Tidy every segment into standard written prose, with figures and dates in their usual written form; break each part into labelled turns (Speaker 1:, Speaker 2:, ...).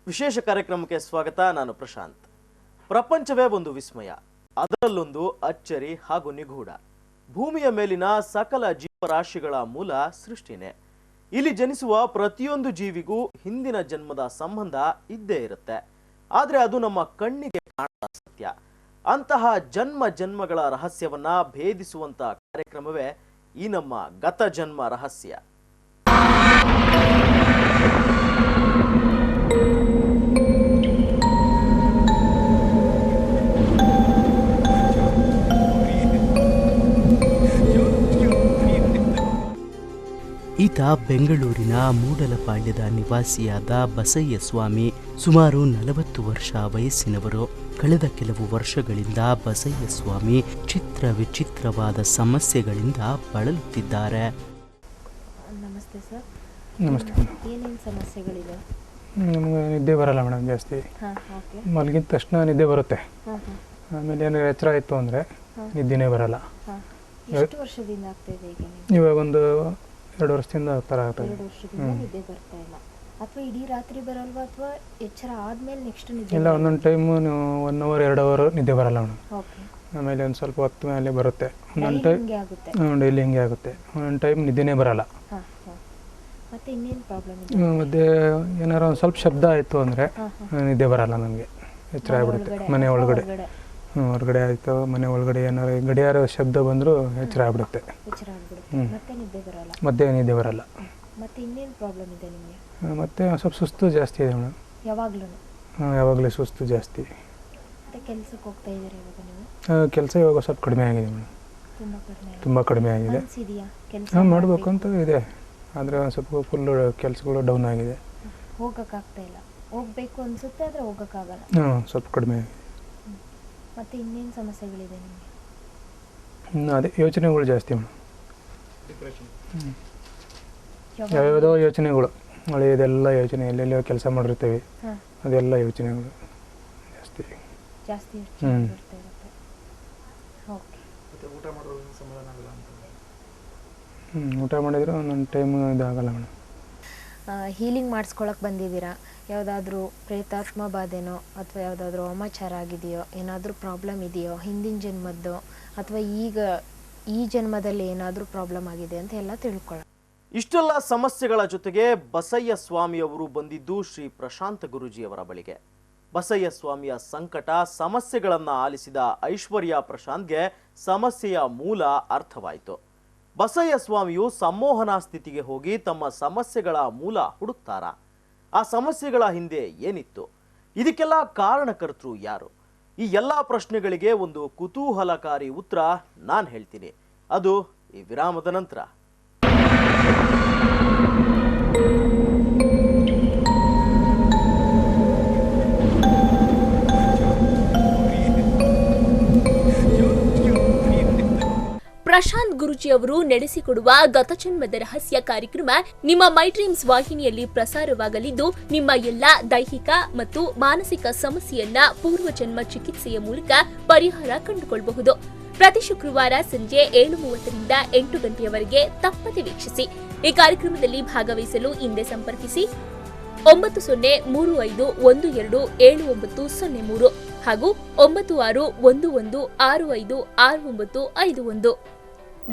Speaker 1: ವಿಶೇಷ ಕಾರ್ಯಕ್ರಮಕ್ಕೆ ಸ್ವಾಗತ. ನಾನು ಪ್ರಶಾಂತ್. ಪ್ರಪಂಚವೇ ಒಂದು ವಿಸ್ಮಯ, ಅದರಲ್ಲೊಂದು ಅಚ್ಚರಿ ಹಾಗೂ ನಿಗೂಢ. ಭೂಮಿಯ ಮೇಲಿನ ಸಕಲ ಜೀವರಾಶಿಗಳ ಮೂಲ ಸೃಷ್ಟಿನೇ. ಇಲ್ಲಿ ಜನಿಸುವ ಪ್ರತಿಯೊಂದು ಜೀವಿಗೂ ಹಿಂದಿನ ಜನ್ಮದ ಸಂಬಂಧ ಇದ್ದೇ ಇರುತ್ತೆ. ಆದರೆ ಅದು ನಮ್ಮ ಕಣ್ಣಿಗೆ ಕಾಣದ ಸತ್ಯ. ಅಂತಹ ಜನ್ಮ ಜನ್ಮಗಳ ರಹಸ್ಯವನ್ನ ಭೇದಿಸುವಂತ ಕಾರ್ಯಕ್ರಮವೇ ಈ ನಮ್ಮ ಗತ ಜನ್ಮ ರಹಸ್ಯ.
Speaker 2: ಈತ ಬೆಂಗಳೂರಿನ ಮೂಡಲಪಾಳ್ಯದ ನಿವಾಸಿಯಾದ ಬಸಯ್ಯ ಸ್ವಾಮಿ. ಸುಮಾರು 40 ವರ್ಷ ವಯಸ್ಸಿನವರು. ಕಳೆದ ಕೆಲವು ವರ್ಷಗಳಿಂದ ಬಸಯ್ಯ ಸ್ವಾಮಿ ಚಿತ್ರ ವಿಚಿತ್ರವಾದ ಸಮಸ್ಯೆಗಳಿಂದ ಬಳಲುತ್ತಿದ್ದಾರೆ.
Speaker 3: ನಮಸ್ತೆ ಸರ್.
Speaker 4: ನಮಸ್ತೆ.
Speaker 3: ಏನೇನು ಸಮಸ್ಯೆಗಳಿದೆ?
Speaker 4: ನಮಗೆ ನಿದ್ದೆ ಬರಲ್ಲ ಮೇಡಮ್. ಜಾಸ್ತಿ ಮಲಗಿದ ತಕ್ಷಣ ನಿದ್ದೆ ಬರುತ್ತೆ. ಆಮೇಲೆ ಏನಾದ್ರು ಎಚ್ಚರ ಆಯಿತು ಅಂದರೆ ನಿದ್ದೆನೇ ಬರಲ್ಲ.
Speaker 3: ಎಷ್ಟು ವರ್ಷದಿಂದ ಆಗ್ತಾಯಿದೆ ಈಗ?
Speaker 4: ಇವಾಗ ಒಂದು 2 ವರ್ಷದಿಂದ ಥರ ಆಗ್ತದೆ.
Speaker 3: 2 ವರ್ಷದಿಂದ ನಿದ್ದೆ ಬರ್ತಾ ಇಲ್ಲ? ಅಥವಾ ಇಡೀ ರಾತ್ರಿ ಬರಲ್ವಾ ಅಥವಾ ಎಚ್ಚರ ಆದಮೇಲೆ ನೆಕ್ಸ್ಟ್ ನಿದ್ದೆ?
Speaker 4: ಇಲ್ಲ, ಒಂದೊಂದು ಟೈಮು ನೀವು 1 ಅವರ್ 2 ಅವರ್ ನಿದ್ದೆ ಬರಲ್ಲ ಮೇಡಮ್.
Speaker 3: ಓಕೆ.
Speaker 4: ಆಮೇಲೆ ಒಂದು ಸ್ವಲ್ಪ ಹೊತ್ತು ಮೇಲೆ ಬರುತ್ತೆ. ಒಂದೊಂದು ಟೈಮ್ ಡೈಲಿ ಹಿಂಗೆ ಆಗುತ್ತೆ. ಒಂದೊಂದು ಟೈಮ್ ನಿದ್ದೆನೇ ಬರಲ್ಲ.
Speaker 3: ಮತ್ತೆ ಇನ್ನೇನು ಪ್ರಾಬ್ಲಮ್ ಇದೆ?
Speaker 4: ಮತ್ತೆ ಏನಾರು ಒಂದು ಸ್ವಲ್ಪ ಶಬ್ದ ಆಯಿತು ಅಂದರೆ ನಿದ್ದೆ ಬರಲ್ಲ ನನಗೆ. ಎಚ್ಚರ ಆಗಿಬಿಡುತ್ತೆ. ಮನೆ ಒಳಗಡೆ ಹೊರಗಡೆ ಆಯಿತು, ಮನೆ ಒಳಗಡೆ ಏನಾರು ಗಡಿಯಾರ ಶಬ್ದ ಬಂದರೂ ಎಚ್ಚರ ಆಗಿಬಿಡುತ್ತೆ.
Speaker 3: ಮತ್ತೆ ನಿದ್ದೆ ಬರಲ್ಲ.
Speaker 4: ಮತ್ತೆ ನಿದ್ದೆ ಬರಲ್ಲ.
Speaker 3: ಮತ್ತೆ ಇನ್ನೇನು ಪ್ರಾಬ್ಲಮ್ ಇದೆ ನಿಮಗೆ?
Speaker 4: ಮತ್ತೆ ಸ್ವಲ್ಪ ಸುಸ್ತು ಜಾಸ್ತಿ ಇದೆ ಮೇಡಮ್.
Speaker 3: ಯಾವಾಗಲೂ?
Speaker 4: ಯಾವಾಗಲೂ ಸುಸ್ತು ಜಾಸ್ತಿ.
Speaker 3: ಮತ್ತೆ ಕೆಲಸಕ್ಕೆ ಹೋಗ್ತಾ ಇದ್ದೀರಾ ಇವಾಗ ನೀವು?
Speaker 4: ಕೆಲಸ ಇವಾಗ ಸ್ವಲ್ಪ ಕಡಿಮೆ ಆಗಿದೆ ಮೇಡಮ್. ತುಂಬ ಕಡಿಮೆ ಆಗಿದೆ. ಹಾಂ, ಮಾಡಬೇಕು ಅಂತ ಇದೆ. ಆದರೆ ಒಂದು ಸ್ವಲ್ಪ ಫುಲ್ಲು ಕೆಲಸಗಳು ಡೌನ್ ಆಗಿದೆ.
Speaker 3: ಹೋಗೋಕ್ಕಾಗ್ತಾ ಇಲ್ಲ? ಹೋಗಬೇಕು ಅನಿಸುತ್ತೆ ಆದರೆ ಹೋಗೋಕ್ಕಾಗಲ್ಲ?
Speaker 4: ಹಾಂ, ಸ್ವಲ್ಪ ಕಡಿಮೆ ಆಗಿದೆ.
Speaker 3: ಮತ್ತೆ ಇನ್ನೇನು ಸಮಸ್ಯೆಗಳಿದೆ ನಿಮಗೆ?
Speaker 4: ಅದೇ ಯೋಚನೆಗಳು ಜಾಸ್ತಿ ಮೇಡಮ್. ಯಾವ್ಯಾವುದೋ ಯೋಚನೆಗಳು, ಹಳೆಯದೆಲ್ಲ ಯೋಚನೆ, ಎಲ್ಲೆಲ್ಲೋ ಕೆಲಸ ಮಾಡಿರ್ತೀವಿ, ಅದೆಲ್ಲ ಯೋಚನೆಗಳು ಜಾಸ್ತಿ
Speaker 3: ಜಾಸ್ತಿ ಬರ್ತಾ ಇರುತ್ತೆ. ಓಕೆ.
Speaker 4: ಊಟ ಮಾಡಿದ್ರೆ ಒಂದೊಂದು ಟೈಮ್ ಇದಾಗಲ್ಲ ಮೇಡಮ್.
Speaker 3: ಹೀಲಿಂಗ್ ಮಾಡಿಸ್ಕೊಳಕ್ಕೆ ಬಂದಿದ್ದೀರಾ? ಯಾವುದಾದ್ರೂ ಪ್ರೇತಾತ್ಮ ಬಾಧೆನೋ ಅಥವಾ ಯಾವುದಾದ್ರೂ ವಾಮಾಚಾರ ಆಗಿದೆಯೋ, ಏನಾದರೂ ಪ್ರಾಬ್ಲಮ್ ಇದೆಯೋ ಹಿಂದಿನ ಜನ್ಮದ್ದು, ಅಥವಾ ಈಗ ಈ ಜನ್ಮದಲ್ಲಿ ಏನಾದರೂ ಪ್ರಾಬ್ಲಮ್ ಆಗಿದೆ ಅಂತ ಎಲ್ಲ ತಿಳ್ಕೊಳ್ಳೋಣ.
Speaker 1: ಇಷ್ಟೆಲ್ಲ ಸಮಸ್ಯೆಗಳ ಜೊತೆಗೆ ಬಸಯ್ಯ ಸ್ವಾಮಿಯವರು ಬಂದಿದ್ದು ಶ್ರೀ ಪ್ರಶಾಂತ ಗುರೂಜಿಯವರ ಬಳಿಗೆ. ಬಸಯ್ಯ ಸ್ವಾಮಿಯ ಸಂಕಟ ಸಮಸ್ಯೆಗಳನ್ನ ಆಲಿಸಿದ ಐಶ್ವರ್ಯ ಪ್ರಶಾಂತ್ಗೆ ಸಮಸ್ಯೆಯ ಮೂಲ ಅರ್ಥವಾಯಿತು. ಬಸಯ್ಯ ಸ್ವಾಮಿಯು ಸಂಮೋಹನಾ ಸ್ಥಿತಿಗೆ ಹೋಗಿ ತಮ್ಮ ಸಮಸ್ಯೆಗಳ ಮೂಲ ಹುಡುಕ್ತಾರ. ಆ ಸಮಸ್ಯೆಗಳ ಹಿಂದೆ ಏನಿತ್ತು? ಇದಕ್ಕೆಲ್ಲ ಕಾರಣಕರ್ತರು ಯಾರು? ಈ ಎಲ್ಲ ಪ್ರಶ್ನೆಗಳಿಗೆ ಒಂದು ಕುತೂಹಲಕಾರಿ ಉತ್ತರ ನಾನು ಹೇಳ್ತೀನಿ. ಅದು ಈ ವಿರಾಮದ ನಂತರ.
Speaker 5: ಪ್ರಶಾಂತ್ ಗುರೂಜಿಯವರು ನಡೆಸಿಕೊಡುವ ಗತಜನ್ಮದ ರಹಸ್ಯ ಕಾರ್ಯಕ್ರಮ ನಿಮ್ಮ ಮೈ ಡ್ರೀಮ್ಸ್ ವಾಹಿನಿಯಲ್ಲಿ ಪ್ರಸಾರವಾಗಲಿದ್ದು, ನಿಮ್ಮ ಎಲ್ಲಾ ದೈಹಿಕ ಮತ್ತು ಮಾನಸಿಕ ಸಮಸ್ಯೆಯನ್ನ ಪೂರ್ವಜನ್ಮ ಚಿಕಿತ್ಸೆಯ ಮೂಲಕ ಪರಿಹಾರ ಕಂಡುಕೊಳ್ಳಬಹುದು. ಪ್ರತಿ ಶುಕ್ರವಾರ ಸಂಜೆ 7:30ರಿಂದ 8 ಗಂಟೆಯವರೆಗೆ ತಪ್ಪದೆ ವೀಕ್ಷಿಸಿ. ಈ ಕಾರ್ಯಕ್ರಮದಲ್ಲಿ ಭಾಗವಹಿಸಲು ಹಿಂದೆ ಸಂಪರ್ಕಿಸಿ 9035127903 ಹಾಗೂ 9611656951.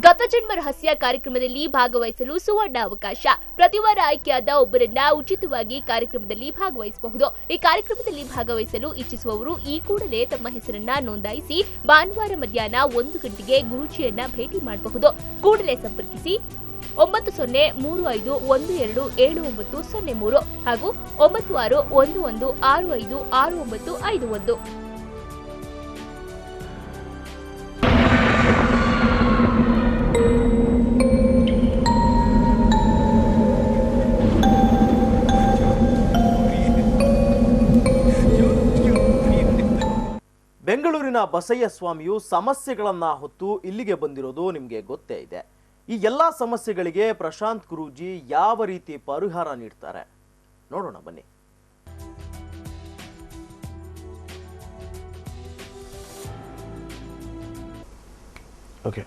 Speaker 5: ಗತಜನ್ಮ ರಹಸ್ಯ ಕಾರ್ಯಕ್ರಮದಲ್ಲಿ ಭಾಗವಹಿಸಲು ಸುವರ್ಣ ಅವಕಾಶ. ಪ್ರತಿವಾರ ಆಯ್ಕೆಯಾದ ಒಬ್ಬರನ್ನ ಉಚಿತವಾಗಿ ಕಾರ್ಯಕ್ರಮದಲ್ಲಿ ಭಾಗವಹಿಸಬಹುದು. ಈ ಕಾರ್ಯಕ್ರಮದಲ್ಲಿ ಭಾಗವಹಿಸಲು ಇಚ್ಛಿಸುವವರು ಈ ಕೂಡಲೇ ತಮ್ಮ ಹೆಸರನ್ನ ನೋಂದಾಯಿಸಿ ಭಾನುವಾರ ಮಧ್ಯಾಹ್ನ 1 ಗಂಟೆಗೆ ಗುರೂಜಿಯನ್ನ ಭೇಟಿ ಮಾಡಬಹುದು. ಕೂಡಲೇ ಸಂಪರ್ಕಿಸಿ 9035127903 ಹಾಗೂ 9611656951.
Speaker 1: ಬೆಂಗಳೂರಿನ ಬಸಯ್ಯ ಸ್ವಾಮಿಯು ಸಮಸ್ಯೆಗಳನ್ನ ಹೊತ್ತು ಇಲ್ಲಿಗೆ ಬಂದಿರೋದು ನಿಮಗೆ ಗೊತ್ತೇ ಇದೆ. ಈ ಎಲ್ಲ ಸಮಸ್ಯೆಗಳಿಗೆ ಪ್ರಶಾಂತ್ ಗುರೂಜಿ ಯಾವ ರೀತಿ ಪರಿಹಾರ ನೀಡ್ತಾರೆ ನೋಡೋಣ ಬನ್ನಿ.
Speaker 6: ಓಕೆ,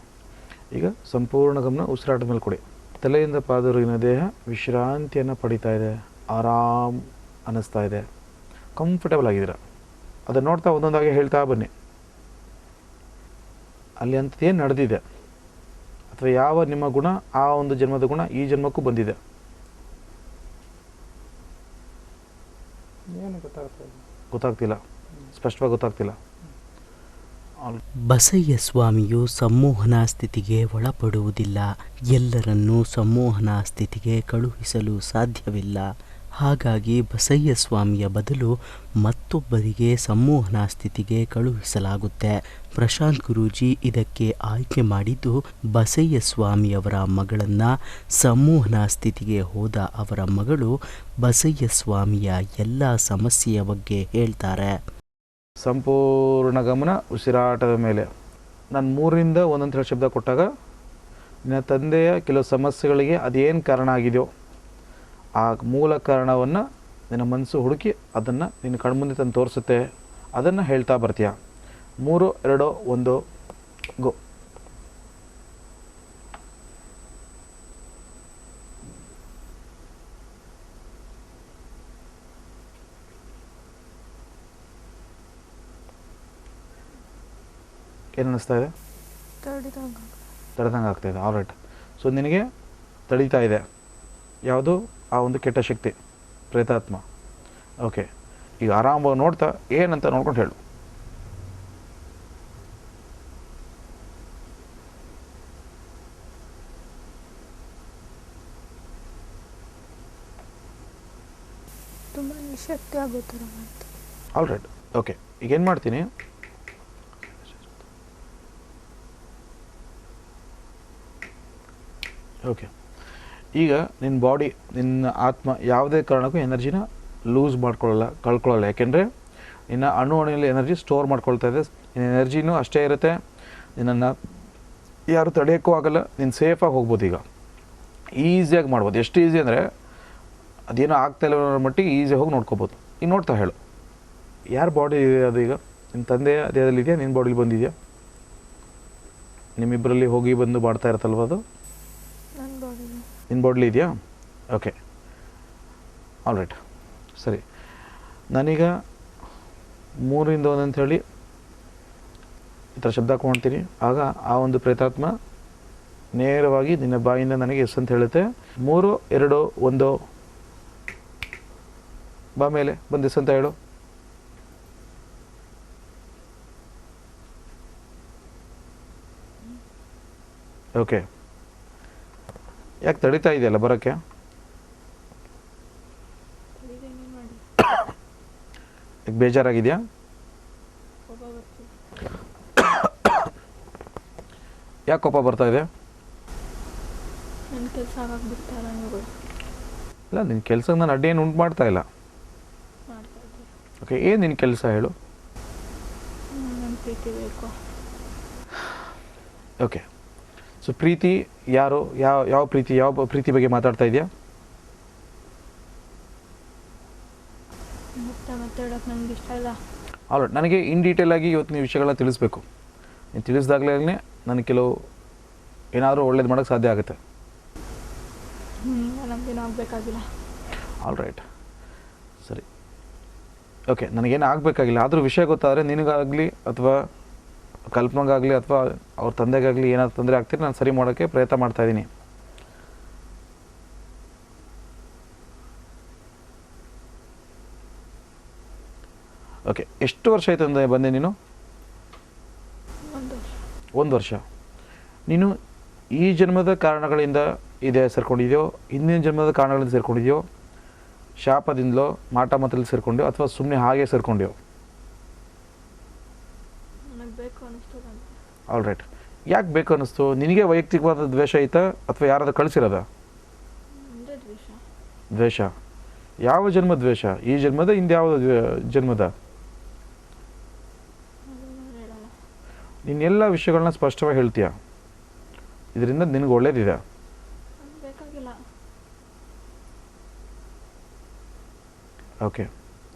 Speaker 6: ಈಗ ಸಂಪೂರ್ಣ ಗಮನ ಉಸಿರಾಟದ ಮೇಲೆ ಕೊಡಿ. ತಲೆಯಿಂದ ಪಾದವರೆಗಿನ ದೇಹ ವಿಶ್ರಾಂತಿಯನ್ನು ಪಡಿತಾ ಇದೆ, ಆರಾಮ್ ಅನ್ನಿಸ್ತಾ ಇದೆ. ಕಂಫರ್ಟೇಬಲ್ ಆಗಿದ್ದೀರಾ. ಅದನ್ನು ನೋಡ್ತಾ ಒಂದೊಂದಾಗಿ ಹೇಳ್ತಾ ಬನ್ನಿ. ಅಲ್ಲಿ ಅಂಥದ್ದೇನು ನಡೆದಿದೆ ಅಥವಾ ಯಾವ ನಿಮ್ಮ ಗುಣ ಆ ಒಂದು ಜನ್ಮದ ಗುಣ ಈ ಜನ್ಮಕ್ಕೂ ಬಂದಿದೆ?
Speaker 4: ಏನು
Speaker 6: ಗೊತ್ತಾಗ್ತಿಲ್ಲ, ಸ್ಪಷ್ಟವಾಗಿ ಗೊತ್ತಾಗ್ತಿಲ್ಲ.
Speaker 2: ಬಸಯ್ಯ ಸ್ವಾಮಿಯು ಸಂಮೋಹನ ಸ್ಥಿತಿಗೆ ಒಳಪಡುವುದಿಲ್ಲ. ಎಲ್ಲರನ್ನೂ ಸಂಮೋಹನ ಸ್ಥಿತಿಗೆ ಕಳುಹಿಸಲು ಸಾಧ್ಯವಿಲ್ಲ. ಹಾಗಾಗಿ ಬಸಯ್ಯ ಸ್ವಾಮಿಯ ಬದಲು ಮತ್ತೊಬ್ಬರಿಗೆ ಸಂಮೋಹನ ಸ್ಥಿತಿಗೆ ಕಳುಹಿಸಲಾಗುತ್ತೆ. ಪ್ರಶಾಂತ್ ಗುರೂಜಿ ಇದಕ್ಕೆ ಆಯ್ಕೆ ಮಾಡಿದ್ದು ಬಸಯ್ಯ ಸ್ವಾಮಿಯವರ ಮಗಳನ್ನು. ಸಂಮೋಹನ ಸ್ಥಿತಿಗೆ ಹೋದ ಅವರ ಮಗಳು ಬಸಯ್ಯ ಸ್ವಾಮಿಯ ಎಲ್ಲ ಸಮಸ್ಯೆಯ ಬಗ್ಗೆ ಹೇಳ್ತಾರೆ.
Speaker 6: ಸಂಪೂರ್ಣ ಗಮನ ಉಸಿರಾಟದ ಮೇಲೆ. ನಾನು 3ರಿಂದ ಒಂದೊಂದು ಶಬ್ದ ಕೊಟ್ಟಾಗ ನಿನ್ನ ತಂದೆಯ ಕೆಲವು ಸಮಸ್ಯೆಗಳಿಗೆ ಅದೇನು ಕಾರಣ ಆಗಿದೆಯೋ ಆ ಮೂಲ ಕಾರಣವನ್ನು ನಿನ್ನ ಮನಸ್ಸು ಹುಡುಕಿ ಅದನ್ನು ನಿನ್ನ ಕಣ್ಮುಂದೆ ತಂದು ತೋರಿಸುತ್ತೆ. ಅದನ್ನು ಹೇಳ್ತಾ ಬರ್ತೀಯ. 3, 2, 1 ಗೋ. ಏನು ಅನ್ನಿಸ್ತಾ ಇದೆ? ತಡೆದಂಗೆ ಆಗ್ತಾಯಿದೆ. All right. ಸೊ ನಿನಗೆ ತಡೀತಾ ಇದೆ ಯಾವುದು? ಆ ಒಂದು ಕೆಟ್ಟ ಶಕ್ತಿ, ಪ್ರೇತಾತ್ಮ. ಓಕೆ, ಈಗ ಆರಾಮವಾಗಿ ನೋಡ್ತಾ ಏನಂತ ನೋಡ್ಕೊಂಡು ಹೇಳು.
Speaker 3: ತುಂಬ ನಿಶಕ್ತಿ ಆಗುತ್ತೆ.
Speaker 6: All right. ಓಕೆ, ಈಗ ಏನು ಮಾಡ್ತೀನಿ, ಓಕೆ, ಈಗ ನಿನ್ನ ಬಾಡಿ, ನಿನ್ನ ಆತ್ಮ ಯಾವುದೇ ಕಾರಣಕ್ಕೂ ಎನರ್ಜಿನ ಲೂಸ್ ಕಳ್ಕೊಳ್ಳಲ್ಲ. ಯಾಕೆಂದರೆ ನಿನ್ನ ಅಣುವಣಿಯಲ್ಲಿ ಎನರ್ಜಿ ಸ್ಟೋರ್ ಮಾಡ್ಕೊಳ್ತಾ ಇದೆ. ನಿನ್ನ ಎನರ್ಜಿನೂ ಅಷ್ಟೇ ಇರುತ್ತೆ. ನಿನ್ನನ್ನು ಯಾರು ತಡೆಯೋಕ್ಕೂ ಆಗಲ್ಲ. ನೀನು ಸೇಫಾಗಿ ಹೋಗ್ಬೋದು. ಈಗ ಈಸಿಯಾಗಿ ಮಾಡ್ಬೋದು. ಎಷ್ಟು ಈಸಿ ಅಂದರೆ ಅದೇನೋ ಆಗ್ತಾಯಿಲ್ಲ ಅನ್ನೋ ಮಟ್ಟಿಗೆ ಈಸಿಯಾಗಿ ಹೋಗಿ ನೋಡ್ಕೋಬೋದು. ಈಗ ನೋಡ್ತಾ ಹೇಳು, ಯಾರ ಬಾಡಿ ಇದೆ ಅದು? ಈಗ ನಿನ್ನ ತಂದೆಯ ದೇಹದಲ್ಲಿದೆಯಾ, ನಿನ್ನ ಬಾಡಿಲಿ ಬಂದಿದೆಯಾ? ನಿಮ್ಮಿಬ್ಬರಲ್ಲಿ ಹೋಗಿ ಬಂದು ಮಾಡ್ತಾ ಇರುತ್ತಲ್ವ ಅದು? ನಿನ್ನ ಬಾಡ್ಲಿ ಇದೆಯಾ? Okay, all right. ಸರಿ, ನಾನೀಗ 3ರಿಂದ 1 ಅಂಥೇಳಿ ಈ ಥರ ಶಬ್ದ ಹಾಕ್ಕೊಳ್ತೀನಿ. ಆಗ ಆ ಒಂದು ಪ್ರೇತಾತ್ಮ ನೇರವಾಗಿ ನಿನ್ನ ಬಾಯಿಂದ ನನಗೆ ಎಸ್ ಅಂತ ಹೇಳುತ್ತೆ. 3, 2, 1 ಬಾ ಮೇಲೆ ಬಂದು ಎಸ್ ಅಂತ ಹೇಳು. ಓಕೆ, ಯಾಕೆ ತಡೀತಾ ಇದೆಯಲ್ಲ ಬರೋಕ್ಕೆ? ಈಗ ಬೇಜಾರಾಗಿದೆಯಾ? ಯಾಕೆ ಕೋಪ ಬರ್ತಾ ಇದೆ? ಇಲ್ಲ, ನಿನ್ನ ಕೆಲಸಕ್ಕೆ ನಾನು ಅಡ್ಡಿ ಏನು ಉಂಟು ಮಾಡ್ತಾ ಇಲ್ಲ. ಓಕೆ, ಏನು ನಿನ್ನ ಕೆಲಸ ಹೇಳು? ಓಕೆ, ಸೊ ಪ್ರೀತಿ ಯಾರು? ಯಾವ ಪ್ರೀತಿ ಬಗ್ಗೆ ಮಾತಾಡ್ತಾ ಇದೆಯಾ? All right. ನನಗೆ ಇನ್ ಡೀಟೇಲ್ ಆಗಿ ಇವತ್ತು ನೀವು ವಿಷಯಗಳನ್ನ ತಿಳಿಸ್ಬೇಕು. ನೀನು ತಿಳಿಸ್ದಾಗಲೇ ನನಗೆ ಕೆಲವು ಏನಾದರೂ ಒಳ್ಳೇದು ಮಾಡೋಕ್ಕೆ ಸಾಧ್ಯ ಆಗುತ್ತೆ. ಆಲ್ ರೈಟ್, ಸರಿ. ಓಕೆ, ನನಗೇನು ಆಗಬೇಕಾಗಿಲ್ಲ. ಆದರೂ ವಿಷಯ ಗೊತ್ತಾದರೆ ನಿನಗಾಗಲಿ ಅಥವಾ ಕಲ್ಪನೆಗಾಗಲಿ ಅಥವಾ ಅವ್ರ ತಂದೆಗಾಗಲಿ ಏನಾದ್ರು ತೊಂದರೆ ಆಗ್ತಿದ್ರೆ ನಾನು ಸರಿ ಮಾಡೋಕ್ಕೆ ಪ್ರಯತ್ನ ಮಾಡ್ತಾಯಿದ್ದೀನಿ. ಓಕೆ, ಎಷ್ಟು ವರ್ಷ ಆಯಿತು ಅಂದರೆ ಬಂದೆ ನೀನು? 1 ವರ್ಷ. ನೀನು ಈ ಜನ್ಮದ ಕಾರಣಗಳಿಂದ ಇದೆ ಸೇರ್ಕೊಂಡಿದೆಯೋ, ಹಿಂದಿನ ಜನ್ಮದ ಕಾರಣಗಳಿಂದ ಸೇರ್ಕೊಂಡಿದೆಯೋ, ಶಾಪದಿಂದಲೋ ಮಾಟ ಮಾತಲ್ಲಿ ಸೇರ್ಕೊಂಡ್ಯೋ ಅಥವಾ ಸುಮ್ಮನೆ ಹಾಗೆ ಸೇರ್ಕೊಂಡ್ಯೋ? All right. ಯಾಕೆ ಬೇಕು ಅನ್ನಿಸ್ತು? ನಿನಗೆ ವೈಯಕ್ತಿಕವಾದ ದ್ವೇಷ ಐತಾ ಅಥವಾ ಯಾರಾದ್ರೂ ಕಳಿಸಿರೋದ ದ್ವೇಷ? ಯಾವ ಜನ್ಮದ ದ್ವೇಷ? ಈ ಜನ್ಮದ? ಹಿಂದೆ ಯಾವ ಜನ್ಮದ? ನೀನೆಲ್ಲ ವಿಷಯಗಳನ್ನ ಸ್ಪಷ್ಟವಾಗಿ ಹೇಳ್ತೀಯ. ಇದರಿಂದ ನಿನಗೆ ಒಳ್ಳೇದಿದೆ. ಓಕೆ,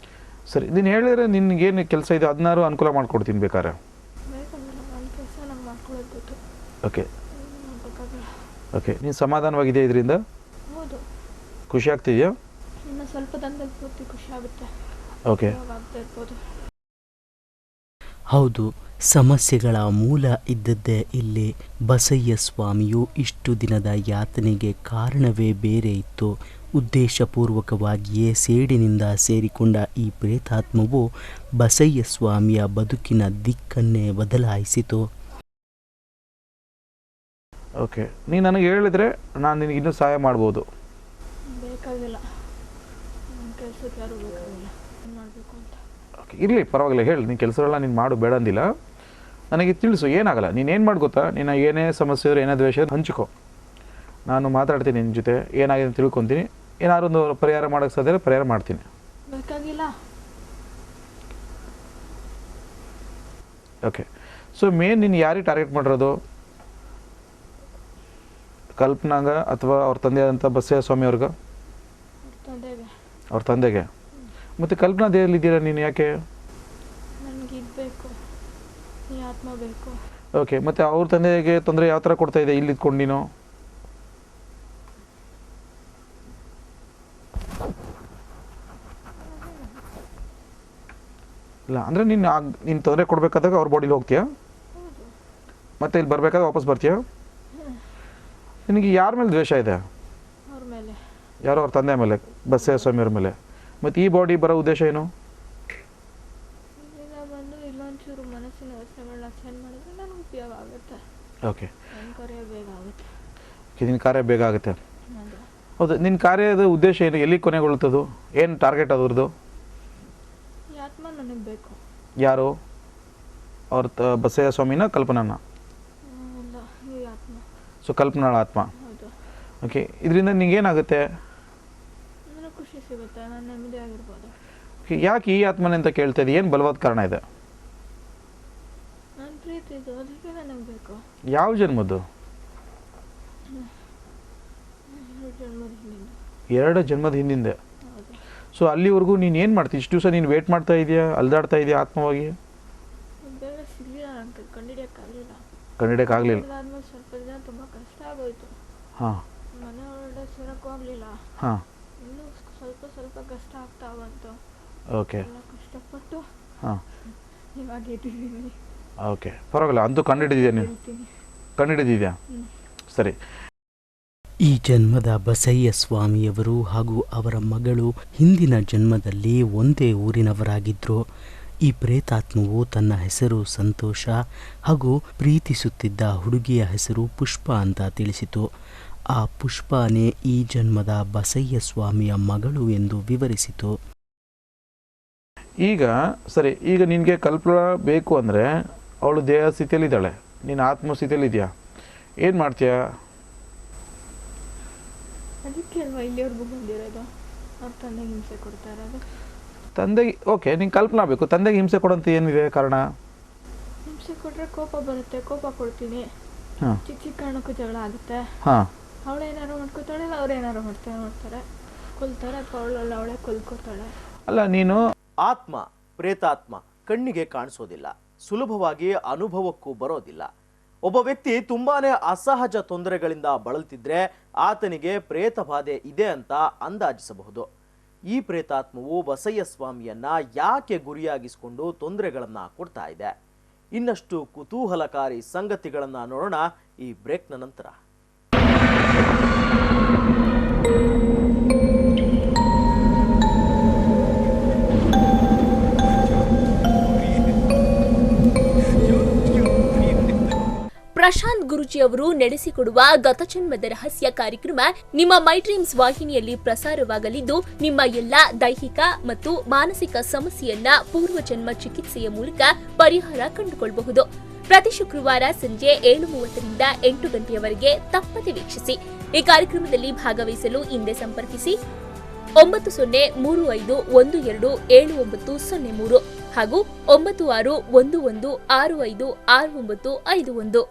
Speaker 6: ಸರಿ. ನೀನು ಹೇಳಿದ್ರೆ ನಿನಗೇನು ಕೆಲಸ ಇದೆ ಅದನ್ನಾರು ಅನುಕೂಲ ಮಾಡ್ಕೊಡ್ತೀನಿ ಬೇಕಾದ್ರೆ. ಓಕೆ ಓಕೆ, ನೀನು ಸಮಾಧಾನವಾಗಿದೆ ಇದರಿಂದ? ಖುಷಿ ಆಗ್ತಿದೆಯಾ?
Speaker 7: ಇನ್ನು ಸ್ವಲ್ಪ ದಿನದಲ್ಲಿ ಪೂರ್ತಿ ಖುಷಿ ಆಗುತ್ತೆ.
Speaker 6: ಓಕೆ.
Speaker 2: ಹೌದು, ಸಮಸ್ಯೆಗಳ ಮೂಲ ಇದ್ದದ್ದೇ ಇಲ್ಲಿ. ಬಸಯ್ಯ ಸ್ವಾಮಿಯು ಇಷ್ಟು ದಿನದ ಯಾತನೆಗೆ ಕಾರಣವೇ ಬೇರೆ ಇತ್ತು. ಉದ್ದೇಶಪೂರ್ವಕವಾಗಿಯೇ ಸೇಡಿನಿಂದ ಸೇರಿಕೊಂಡ ಈ ಪ್ರೇತಾತ್ಮವು ಬಸಯ್ಯ ಸ್ವಾಮಿಯ ಬದುಕಿನ ದಿಕ್ಕನ್ನೇ ಬದಲಾಯಿಸಿತು.
Speaker 6: ಓಕೆ, ನೀನು ನನಗೆ ಹೇಳಿದ್ರೆ ನಾನು ನಿನಗೆ ಇನ್ನೂ ಸಹಾಯ ಮಾಡ್ಬೋದು.
Speaker 7: ಬೇಕಾಗಿಲ್ಲ, ನನ್ನ ಕೆಲಸಕ್ಕೆ ಯಾರು ಬೇಕಾಗಿಲ್ಲ, ಏನು ಮಾಡಬೇಕು ಅಂತ.
Speaker 6: ಓಕೆ, ಇರಲಿ ಪರವಾಗಿಲ್ಲ, ಹೇಳಿ. ನೀನು ಕೆಲಸಗಳನ್ನ ನೀನು ಮಾಡು, ಬೇಡ ಅಂದಿಲ್ಲ. ನನಗೆ ತಿಳಿಸು, ಏನಾಗಲ್ಲ. ನೀನೇನು ಮಾಡಿ ಗೊತ್ತಾ, ನೀನು ಏನೇ ಸಮಸ್ಯೆ ಇರೋ ಏನೇ ದ್ವೇಷ ಇರೋ ಹಂಚಿಕೋ. ನಾನು ಮಾತಾಡ್ತೀನಿ ನಿನ್ನ ಜೊತೆ, ಏನಾಗಿದೆ ಅಂತ ತಿಳ್ಕೊತೀನಿ. ಏನಾದ್ರು ಒಂದು ಪರಿಹಾರ ಮಾಡೋಕ್ಕೆ ಸಾಧ್ಯ ಪರಿಹಾರ ಮಾಡ್ತೀನಿ.
Speaker 7: ಬೇಕಾಗಿಲ್ಲ.
Speaker 6: ಓಕೆ, ಸೊ ಮೇನ್ ನೀನು ಯಾರಿಗೆ ಟಾರ್ಗೆಟ್ ಮಾಡಿರೋದು? ಕಲ್ಪನಾಗ ಅಥವಾ ಅವ್ರ ತಂದೆ ಆದಂಥ ಬಸಯ್ಯ ಸ್ವಾಮಿ ಅವ್ರಿಗೆ? ಅವ್ರ ತಂದೆಗೆ. ಮತ್ತು ಕಲ್ಪನಾ ದೇಹದಲ್ಲಿದ್ದೀರಾ ನೀನು, ಯಾಕೆ?
Speaker 7: ನನಗೆ ಇದು ಬೇಕು, ಈ ಆತ್ಮ ಬೇಕು.
Speaker 6: ಓಕೆ, ಮತ್ತು ಅವ್ರ ತಂದೆಗೆ ತೊಂದರೆ ಯಾವ ಥರ ಕೊಡ್ತಾ ಇದೆ ಇಲ್ಲಿ ಇದ್ಕೊಂಡು ನೀನು? ಇಲ್ಲ ಅಂದರೆ ನೀನು ತೊಂದರೆ ಕೊಡಬೇಕಾದಾಗ ಅವ್ರ ಬಾಡಿಲಿ ಹೋಗ್ತೀಯಾ, ಮತ್ತೆ ಇಲ್ಲಿ ಬರಬೇಕಾದ್ರೆ ವಾಪಸ್ ಬರ್ತೀಯಾ? ನಿನಗೆ ಯಾರ ಮೇಲೆ ದ್ವೇಷ ಇದೆ?
Speaker 7: ಅವ್ರ ಮೇಲೆ.
Speaker 6: ಯಾರೋ ಅವ್ರ ತಂದೆ ಮೇಲೆ, ಬಸಯ್ಯ ಸ್ವಾಮಿಯವ್ರ ಮೇಲೆ. ಮತ್ತು ಈ ಬಾಡಿ ಬರೋ ಉದ್ದೇಶ ಏನು?
Speaker 7: ಇಲ್ಲಿಂದ ಬಂದು ಇಲ್ಲೊಂಚೂರು ಮನಸ್ಸಿನ ಯೋಚನೆಗಳನ್ನ ಚೇಂಜ್ ಮಾಡಿದ್ರೆ ನನಗೆ ಉಪಯೋಗ ಆಗುತ್ತೆ.
Speaker 6: ಓಕೆ,
Speaker 7: ನನ್ನ ಕಾರ್ಯ ಬೇಗ ಆಗುತ್ತೆ.
Speaker 6: ನಿನ್ನ ಕಾರ್ಯ ಬೇಗ ಆಗುತ್ತೆ.
Speaker 7: ಅದು
Speaker 6: ಹೌದು, ನಿನ್ನ ಕಾರ್ಯದ ಉದ್ದೇಶ ಏನು? ಎಲ್ಲಿ ಕೊನೆಗೊಳ್ತದು? ಏನು ಟಾರ್ಗೆಟ್ ಅದ್ರದ್ದು?
Speaker 7: ಈ ಆತ್ಮ ನನಗೆ ಬೇಕು.
Speaker 6: ಯಾರು? ಅವ್ರ ಬಸಯ್ಯ ಸ್ವಾಮಿನ, ಕಲ್ಪನಾನ?
Speaker 7: ಇಲ್ಲ, ಈ ಆತ್ಮ.
Speaker 6: ಸೊ ಕಲ್ಪನಾಳ ಆತ್ಮ.
Speaker 7: ಹೌದು.
Speaker 6: ಓಕೆ, ಇದರಿಂದ ನಿಂಗೇನಾಗುತ್ತೆ?
Speaker 7: ನನಗೆ ಖುಷಿ ಸಿಗುತ್ತೆ, ನಾನು ನೆಮ್ಮದಿ ಆಗಿರ್ಬೋದು.
Speaker 6: ಓಕೆ, ಯಾಕೆ ಈ ಆತ್ಮನೆ ಅಂತ ಕೇಳ್ತಾ ಇದ್ದೀವಿ? ಏನು ಬಲವಾದ ಕಾರಣ ಇದೆ?
Speaker 7: ನನ್ನ ಪ್ರೀತಿ ಇದು, ಅದಕ್ಕೆ ನನಗೆ ಬೇಕು.
Speaker 6: ಯಾವ ಜನ್ಮದ್ದು?
Speaker 7: 2 ಜನ್ಮದ ಹಿಂದಿಂದ.
Speaker 6: 2 ಜನ್ಮದ ಹಿಂದಿಂದೆ.
Speaker 7: ಹೌದು.
Speaker 6: ಸೊ ಅಲ್ಲಿವರೆಗೂ ನೀನು ಏನು ಮಾಡ್ತೀವಿ? ಇಷ್ಟು ದಿವಸ ನೀನು ವೇಟ್ ಮಾಡ್ತಾ ಇದೆಯಾ, ಅಲ್ದಾಡ್ತಾ ಇದೆಯಾ ಆತ್ಮವಾಗಿ?
Speaker 7: ಬೇಗ ಸಿಗಲಿಲ್ಲ, ನನಗೆ ಕಂಡಿಡಿಯೋಕ್ಕಾಗಲಿಲ್ಲ.
Speaker 6: ಕಂಡಿಡಿಯೋಕ್ಕಾಗಲಿಲ್ಲ.
Speaker 7: ಅದಾದ್ಮೇಲೆ ಸ್ವಲ್ಪ ದಿನ ತುಂಬ ಕಷ್ಟ ಆಗೋಯ್ತು.
Speaker 6: ಹಾಂ
Speaker 7: ಮನೆ ಒಳಗಡೆ ಸೇರೋಕ್ಕೂ ಆಗಲಿಲ್ಲ.
Speaker 6: ಹಾಂ.
Speaker 7: ಇನ್ನೂ ಸ್ವಲ್ಪ ಕಷ್ಟ ಆಗ್ತಾ ಬಂತು.
Speaker 6: ಓಕೆ.
Speaker 7: ಎಲ್ಲ ಕಷ್ಟಪಟ್ಟು
Speaker 6: ಹಾಂ.
Speaker 7: ಇವಾಗ ಇಟ್ಟಿದ್ದೀನಿ.
Speaker 6: ಓಕೆ, ಪರವಾಗಿಲ್ಲ, ಅಂತೂ ಕಂಡಿಡಿದ್ಯಾ ನೀನು?
Speaker 7: ಹೇಳ್ತೀನಿ.
Speaker 6: ಕಂಡಿಡಿದ್ಯಾ? ಸರಿ.
Speaker 2: ಈ ಜನ್ಮದ ಬಸಯ್ಯ ಸ್ವಾಮಿಯವರು ಹಾಗೂ ಅವರ ಮಗಳು ಹಿಂದಿನ ಜನ್ಮದಲ್ಲಿ ಒಂದೇ ಊರಿನವರಾಗಿದ್ದರು. ಈ ಪ್ರೇತಾತ್ಮವು ತನ್ನ ಹೆಸರು ಸಂತೋಷ ಹಾಗೂ ಪ್ರೀತಿಸುತ್ತಿದ್ದ ಹುಡುಗಿಯ ಹೆಸರು ಪುಷ್ಪ ಅಂತ ತಿಳಿಸಿತು. ಆ ಪುಷ್ಪನೇ ಈ ಜನ್ಮದ ಬಸಯ್ಯ ಸ್ವಾಮಿಯ ಮಗಳು ಎಂದು ವಿವರಿಸಿತು.
Speaker 6: ಈಗ ಸರಿ, ಈಗ ನಿನಗೆ ಕಲ್ಪನಾ ಬೇಕು ಅಂದರೆ ಅವಳು ದೇಹ ಸ್ಥಿತಿಯಲ್ಲಿದ್ದಾಳೆ, ನೀನು ಆತ್ಮ ಸ್ಥಿತಿಯಲ್ಲಿದೆಯಾ? ಏನು ಮಾಡ್ತೀಯಾ?
Speaker 7: ಅದಕ್ಕೆ ಅಲ್ವಾ ಇಲ್ಲಿವರೆಗೂ ಬಂದಿರೋದು. ಅವ್ರ ತಂದೆಗೆ ಹಿಂಸೆ ಕೊಡ್ತಾ ಇರೋದು.
Speaker 6: ತಂದೆಗೆ ಓಕೆ, ನಿಂಗೆ ಕಲ್ಪನಾ ಬೇಕು, ತಂದೆಗೆ ಹಿಂಸೆ ಕೊಡೋಂತ ಏನಿದೆ ಕಾರಣ?
Speaker 7: ಹಿಂಸೆ ಕೊಟ್ಟರೆ ಕೋಪ ಬರುತ್ತೆ, ಕೋಪ ಕೊಡ್ತೀನಿ.
Speaker 6: ಹಾಂ.
Speaker 7: ಚಿಕ್ಕ ಕಾರಣಕ್ಕೂ ಜಗಳ ಆಗುತ್ತೆ.
Speaker 6: ಹಾಂ.
Speaker 7: ಅವಳೇನಾರು ಮಾಡ್ಕೋತಾಳೆ, ಇಲ್ಲ ಅವ್ರೇನಾರು ಮಾಡ್ತಾರೆ, ಕೊಲ್ತಾರೆ, ಅಥವಾ ಅವಳೇ ಕೊಲ್ಕೋತಾಳೆ.
Speaker 6: ಅಲ್ಲ, ನೀನು
Speaker 1: ಆತ್ಮ, ಪ್ರೇತಾತ್ಮ ಕಣ್ಣಿಗೆ ಕಾಣಿಸೋದಿಲ್ಲ, ಸುಲಭವಾಗಿ ಅನುಭವಕ್ಕೂ ಬರೋದಿಲ್ಲ. ಒಬ್ಬ ವ್ಯಕ್ತಿ ತುಂಬಾನೇ ಅಸಹಜ ತೊಂದರೆಗಳಿಂದ ಬಳಲ್ತಿದ್ರೆ ಆತನಿಗೆ ಪ್ರೇತ ಬಾಧೆ ಇದೆ ಅಂತ ಅಂದಾಜಿಸಬಹುದು. ಈ ಪ್ರೇತಾತ್ಮವು ಬಸಯ್ಯ ಸ್ವಾಮಿಯನ್ನ ಯಾಕೆ ಗುರಿಯಾಗಿಸಿಕೊಂಡು ತೊಂದರೆಗಳನ್ನ ಕೊಡ್ತಾ ಇದೆ? ಇನ್ನಷ್ಟು ಕುತೂಹಲಕಾರಿ ಸಂಗತಿಗಳನ್ನ ನೋಡೋಣ ಈ ಬ್ರೇಕ್ನ ನಂತರ.
Speaker 5: ಪ್ರಶಾಂತ್ ಗುರೂಜಿ ಅವರು ನಡೆಸಿಕೊಡುವ ಗತಜನ್ಮದ ರಹಸ್ಯ ಕಾರ್ಯಕ್ರಮ ನಿಮ್ಮ ಮೈ ಡ್ರೀಮ್ಸ್ ವಾಹಿನಿಯಲ್ಲಿ ಪ್ರಸಾರವಾಗಲಿದ್ದು, ನಿಮ್ಮ ಎಲ್ಲಾ ದೈಹಿಕ ಮತ್ತು ಮಾನಸಿಕ ಸಮಸ್ಯೆಯನ್ನ ಪೂರ್ವಜನ್ಮ ಚಿಕಿತ್ಸೆಯ ಮೂಲಕ ಪರಿಹಾರ ಕಂಡುಕೊಳ್ಳಬಹುದು. ಪ್ರತಿ ಶುಕ್ರವಾರ ಸಂಜೆ 7:30ರಿಂದ 8 ಗಂಟೆಯವರೆಗೆ ತಪ್ಪದೆ ವೀಕ್ಷಿಸಿ. ಈ ಕಾರ್ಯಕ್ರಮದಲ್ಲಿ ಭಾಗವಹಿಸಲು ಹಿಂದೆ ಸಂಪರ್ಕಿಸಿ 9035127903 ಹಾಗೂ 9611656951.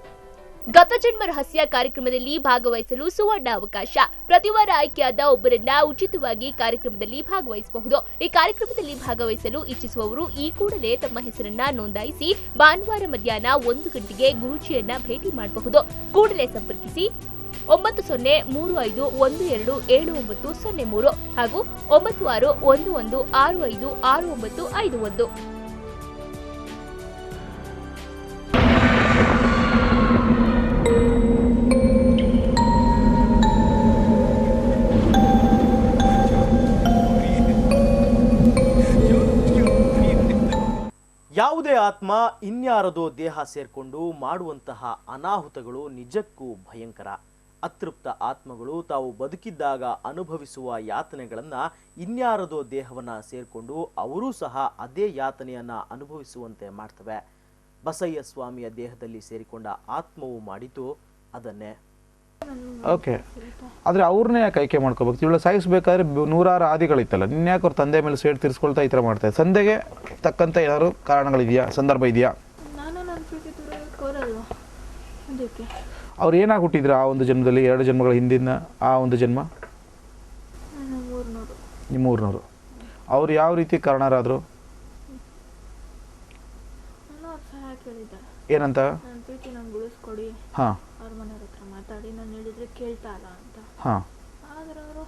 Speaker 5: ಗತಜನ್ಮ ರಹಸ್ಯ ಕಾರ್ಯಕ್ರಮದಲ್ಲಿ ಭಾಗವಹಿಸಲು ಸುವರ್ಣ ಅವಕಾಶ. ಪ್ರತಿವಾರ ಆಯ್ಕೆಯಾದ ಒಬ್ಬರನ್ನ ಉಚಿತವಾಗಿ ಕಾರ್ಯಕ್ರಮದಲ್ಲಿ ಭಾಗವಹಿಸಬಹುದು. ಈ ಕಾರ್ಯಕ್ರಮದಲ್ಲಿ ಭಾಗವಹಿಸಲು ಇಚ್ಛಿಸುವವರು ಈ ಕೂಡಲೇ ತಮ್ಮ ಹೆಸರನ್ನ ನೋಂದಾಯಿಸಿ ಭಾನುವಾರ ಮಧ್ಯಾಹ್ನ 1 ಗಂಟೆಗೆ ಗುರೂಜಿಯನ್ನ ಭೇಟಿ ಮಾಡಬಹುದು. ಕೂಡಲೇ ಸಂಪರ್ಕಿಸಿ 9035127903 ಹಾಗೂ 9611656951.
Speaker 1: ಯಾವುದೇ ಆತ್ಮ ಇನ್ಯಾರದೋ ದೇಹ ಸೇರ್ಕೊಂಡು ಮಾಡುವಂತಹ ಅನಾಹುತಗಳು ನಿಜಕ್ಕೂ ಭಯಂಕರ. ಅತೃಪ್ತ ಆತ್ಮಗಳು ತಾವು ಬದುಕಿದ್ದಾಗ ಅನುಭವಿಸುವ ಯಾತನೆಗಳನ್ನು ಇನ್ಯಾರದೋ ದೇಹವನ್ನು ಸೇರಿಕೊಂಡು ಅವರೂ ಸಹ ಅದೇ ಯಾತನೆಯನ್ನು ಅನುಭವಿಸುವಂತೆ ಮಾಡ್ತವೆ. ಬಸಯ್ಯ ಸ್ವಾಮಿಯ ದೇಹದಲ್ಲಿ ಸೇರಿಕೊಂಡ ಆತ್ಮವು ಮಾಡಿತು ಅದನ್ನೇ.
Speaker 6: ಓಕೆ, ಆದರೆ ಅವ್ರನ್ನೇ ಯಾಕೆ ಆಯ್ಕೆ ಮಾಡ್ಕೋಬೇಕು? ಇವಳು ಸಾಯಿಸ್ಬೇಕಾದ್ರೆ ನೂರಾರು ಆದಿಗಳಿತ್ತಲ್ಲ, ನಿನ್ನ ಯಾಕೆ ಅವ್ರ ತಂದೆ ಮೇಲೆ ಸೇಡ್ ತೀರಿಸ್ಕೊಳ್ತಾ ಈ ಥರ ಮಾಡ್ತಾರೆ? ಸಂಧೆಗೆ ತಕ್ಕಂಥ ಏನಾದ್ರು ಕಾರಣಗಳಿದೆಯಾ, ಸಂದರ್ಭ ಇದೆಯಾ?
Speaker 7: ನಾನು ನನ್ನ ಪ್ರೀತಿ ಕೋರಲ್ವ ಅದಕ್ಕೆ.
Speaker 6: ಅವ್ರು ಏನಾಗಿ ಹುಟ್ಟಿದ್ರು ಆ ಒಂದು ಜನ್ಮದಲ್ಲಿ, 2 ಜನ್ಮಗಳ ಹಿಂದಿನ ಆ ಒಂದು ಜನ್ಮ? ನಿಮ್ಮ 300. ಅವ್ರು ಯಾವ ರೀತಿ ಕಾರಣರಾದರು? ಏನಂತ?
Speaker 7: ನನ್ನ ಪ್ರೀತಿ ನಂಗೆ ಉಳಿಸ್ಕೊಡಿ,
Speaker 6: ಹಾಂ,
Speaker 7: ಅವ್ರ ಮನೆಯವ್ರ ಹತ್ರ ಮಾತಾಡಿ ನಾನು ಹೇಳಿದ್ರೆ ಕೇಳ್ತಾ ಇಲ್ಲ ಅಂತ.
Speaker 6: ಹಾಂ,
Speaker 7: ಆದ್ರೆ ಅವರು